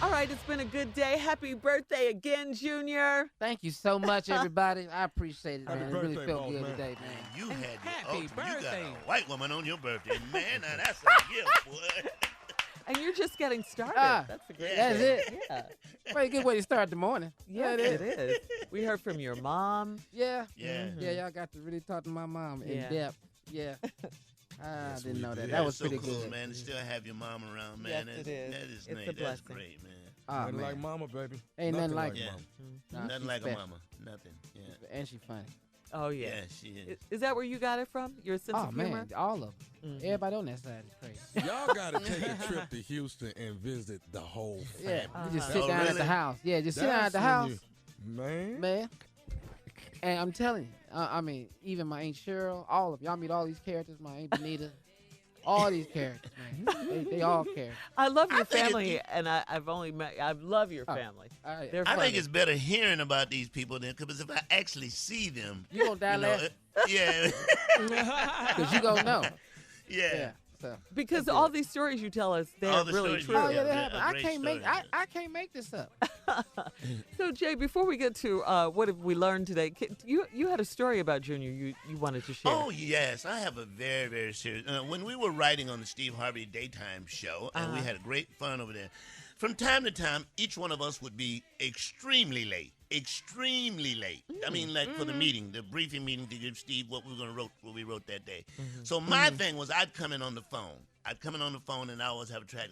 All right, it's been a good day. Happy birthday again, Junior. Thank you so much, everybody. I appreciate it, man. Happy It really birthday, felt boss, good man. today, man. You had Happy you got birthday. a white woman on your birthday, man. Now that's a gift, boy. And you're just getting started. That's a great That's day. it. Yeah. Pretty good way to start the morning. Yes, it is. We heard from your mom. Yeah. Yeah. Yeah, y'all got to really talk to my mom in Yeah. depth. Yeah. I didn't know that. Yeah, That was so pretty cool, good. man. To still have your mom around, man. Yes, it is. That is It's nice. a That's blessing. great, man. Oh, Nothing man. like mama, baby. Ain't nothing like Yeah. Nah, Nothing she's like a special. mama. Nothing. Yeah. And she funny. Oh, yeah. Yeah, she is. Is that where you got it from? Your sense Oh, of humor? man. All of them. Mhm. Everybody on that side is crazy. Y'all got to take a trip to Houston and visit the whole family. Yeah. You just sit Oh, down at really? the house. Yeah, just sit down at the That's house. when man. Man. And I'm telling you, I mean, even my Aunt Cheryl, all of y'all meet all these characters, my Aunt Benita, all these characters, man. They all characters. I love your think family, and I've only met. I love your family. They're I funny. think it's better hearing about these people than because if I actually see them, You gonna die laughing? yeah, Because you gonna know. yeah. So. Because all these stories you tell us, they're All the really stories true. you Oh, yeah, Yeah, that happened. a I great can't make story, I can't make this up. So Jay, before we get to what have we learned today, you had a story about Junior you wanted to share. Oh yes, I have a very, very serious. When we were writing on the Steve Harvey daytime show, and we had great fun over there. From time to time, each one of us would be extremely late. Extremely late. I mean, like for the meeting, the briefing meeting to give Steve what we wrote that day. So my thing was, I'd come in on the phone. And I always have a track.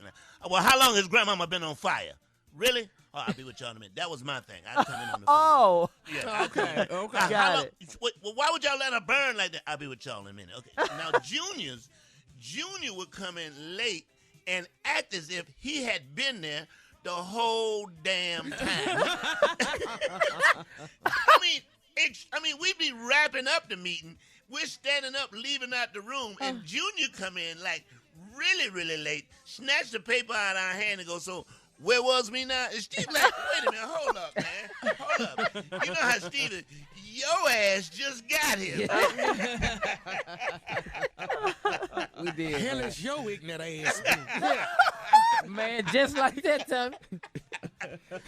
Well, how long has Grandmama been on fire? Really? Oh, I'll be with y'all in a minute. That was my thing. I'd come in on the phone. Oh. Yeah. Okay. Okay. Got it. Well, why would y'all let her burn like that? I'll be with y'all in a minute. Okay. Now, Junior would come in late and act as if he had been there the whole damn time. I mean, we'd be wrapping up the meeting. We're standing up, leaving out the room, and Junior come in like really, really late, snatch the paper out of our hand and go, so where was me now? And Steve like, wait a minute, hold up, man. Hold up. You know how Steve is, your ass just got here. We did. Hell is your ignorant ass. Man, just like that, Tommy.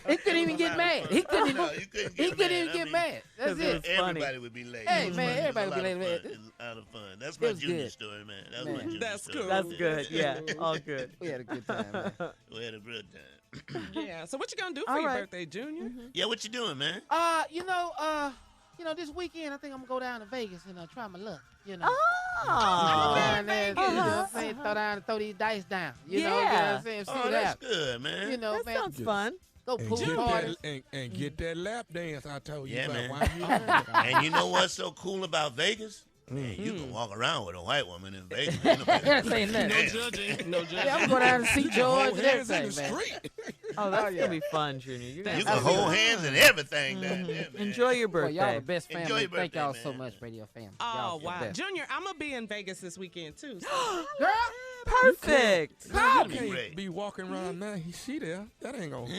He couldn't even get mad. He couldn't even, he couldn't even get mad. That's it. Everybody would be late. Hey, It was man, funny. everybody would be It was late. a lot of fun. That's It my was Junior good. story, man. That was my Junior That's story. cool. That's good. Yeah, all good. We had a good time, man. We had a good time. Yeah. So what you gonna do for All your right. birthday, Junior? Yeah, what you doing, man? This weekend I think I'm gonna go down to Vegas and try my luck. You know. Oh. Go down there, you know what I'm saying? Throw these dice down. You know what I'm saying? See Oh, what that's happens. good, man. You know, That man. sounds fun. Go And pool get, parties. and get that lap dance I told you Yeah, about. man. Why you And you know what's so cool about Vegas? Man, you can walk around with a white woman in Vegas. That ain't nothing. No judging. No judging. Yeah, I'm going down to see George and hands in everything, the man. street. Oh, that's gonna be fun, Junior. You can hold hands and everything down there, man. Enjoy your Well, birthday. y'all the best Enjoy family. your Thank birthday, y'all so man. much, radio family. Oh Y'all the wow, best. Junior, I'm gonna be in Vegas this weekend too. So. Girl, Perfect. You That'd be can't great. be walking around now. She there. That ain't gonna.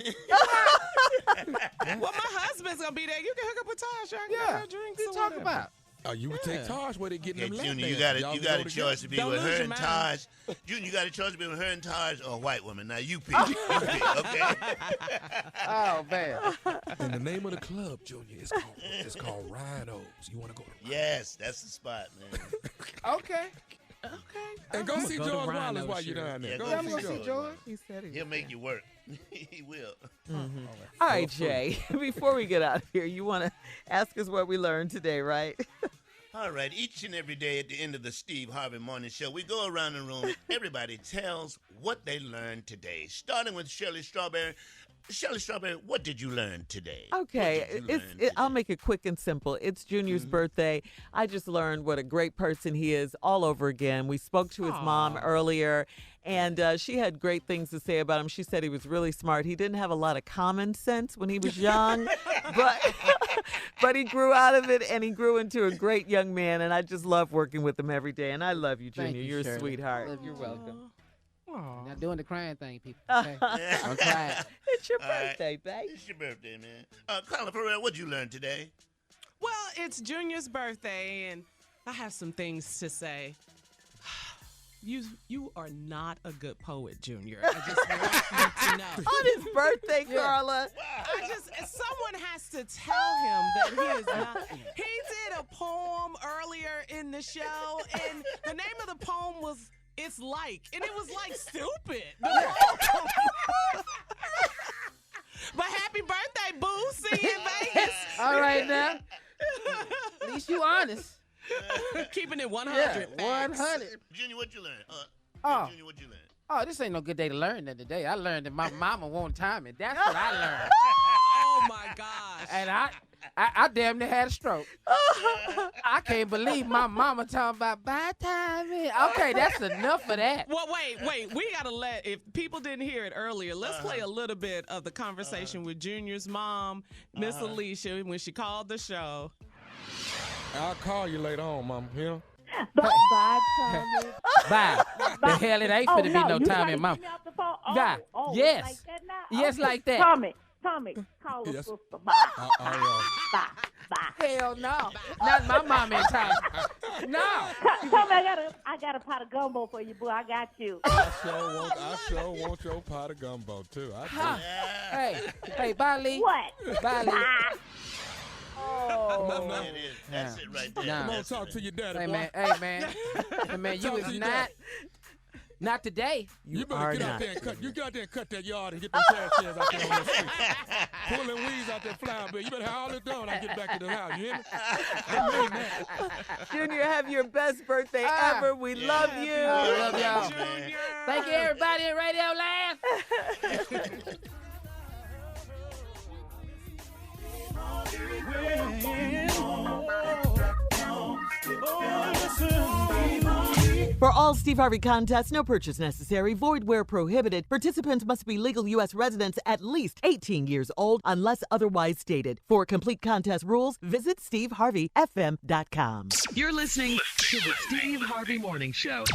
Well, my husband's gonna be there. You can hook up with Taj. Y'all can Yeah. have drinks. What you or talking whatever. about? Oh, you would take Taj with it getting Okay, them lap Junior, you dances. got Y'all you can got go a together. choice to be Don't with lose her your and mind. Taj. Junior, you got a choice to be with her and Taj or a white woman. Now you pick. You pick, okay? Oh man. And the name of the club, Junior, is called Rhinos. You want to go to Rhinos? Yes, that's the spot, man. Okay. And go see go to George Rhino Wallace while you're Sure. down there. Yeah, Go I'm see gonna George. See George? He said He'll make you work. He will. All right, Jay, before we get out of here, you want to ask us what we learned today, right? All right, each and every day at the end of the Steve Harvey Morning Show, we go around the room and everybody tells what they learned today. Starting with Shirley Strawberry. Shirley Strawberry, what did you learn today? Okay, I'll make it quick and simple. It's Junior's birthday. I just learned what a great person he is all over again. We spoke to his mom earlier, and she had great things to say about him. She said he was really smart. He didn't have a lot of common sense when he was young, but he grew out of it, and he grew into a great young man, and I just love working with him every day. And I love you, Junior. Thank you, You're a Shirley. sweetheart. Love you. You're welcome. Not doing the crying thing, people. Okay? I'm crying. It's your All right. birthday, babe. It's your birthday, man. Carla, for real, what'd you learn today? Well, it's Junior's birthday, and I have some things to say. You are not a good poet, Junior. I just want you to know. On his birthday, Carla. Someone has to tell him that he is not. He did a poem earlier in the show, and the name of the poem was "It's Like," and it was like stupid. But happy birthday, boo! See you in Vegas. All right now. At least you honest. Keeping it 100. Yeah, 100. Junior, what'd you learn? Junior, what'd you learn? Oh, this ain't no good day to learn that today. I learned that my mama won't time me. That's what I learned. Oh my gosh. And I damn near had a stroke. I can't believe my mama talking about bye timing. Okay, that's enough of that. Well, wait. We got to if people didn't hear it earlier, let's play a little bit of the conversation with Junior's mom, Miss Alicia, when she called the show. I'll call you later on, Mama. You know? Bye, Tommy. Bye. The hell, it ain't finna be no you time gotta in mama. get me off the phone? Bye. Oh, Yes. like that now? Yes, Okay. like that. Tommy, call the Yes. sister. Bye. Bye. Hell no. Not my mama in town. No. Tommy, I got a pot of gumbo for you, boo. I got you. I sure want your pot of gumbo, too. Hey, bye, Lee. What? Bye, Lee. Oh. That's it right there. Nah. Come on, talk to your daddy, Hey, boy. man. Hey, man, you Talk is to your not. daddy. Not today. You better are get out not. there and cut. You get out there and cut that yard and get them trash cans out there on that street. Pull them weeds out there flying, but you better have all this done when I get back to the house. You hear me? I mean that. Junior, have your best birthday ever. We love you. I love y'all. Junior. Thank you, everybody in Radio Land. For all Steve Harvey contests, no purchase necessary, void where prohibited. Participants must be legal U.S. residents at least 18 years old unless otherwise stated. For complete contest rules, visit SteveHarveyFM.com. You're listening to the Steve Harvey Morning Show.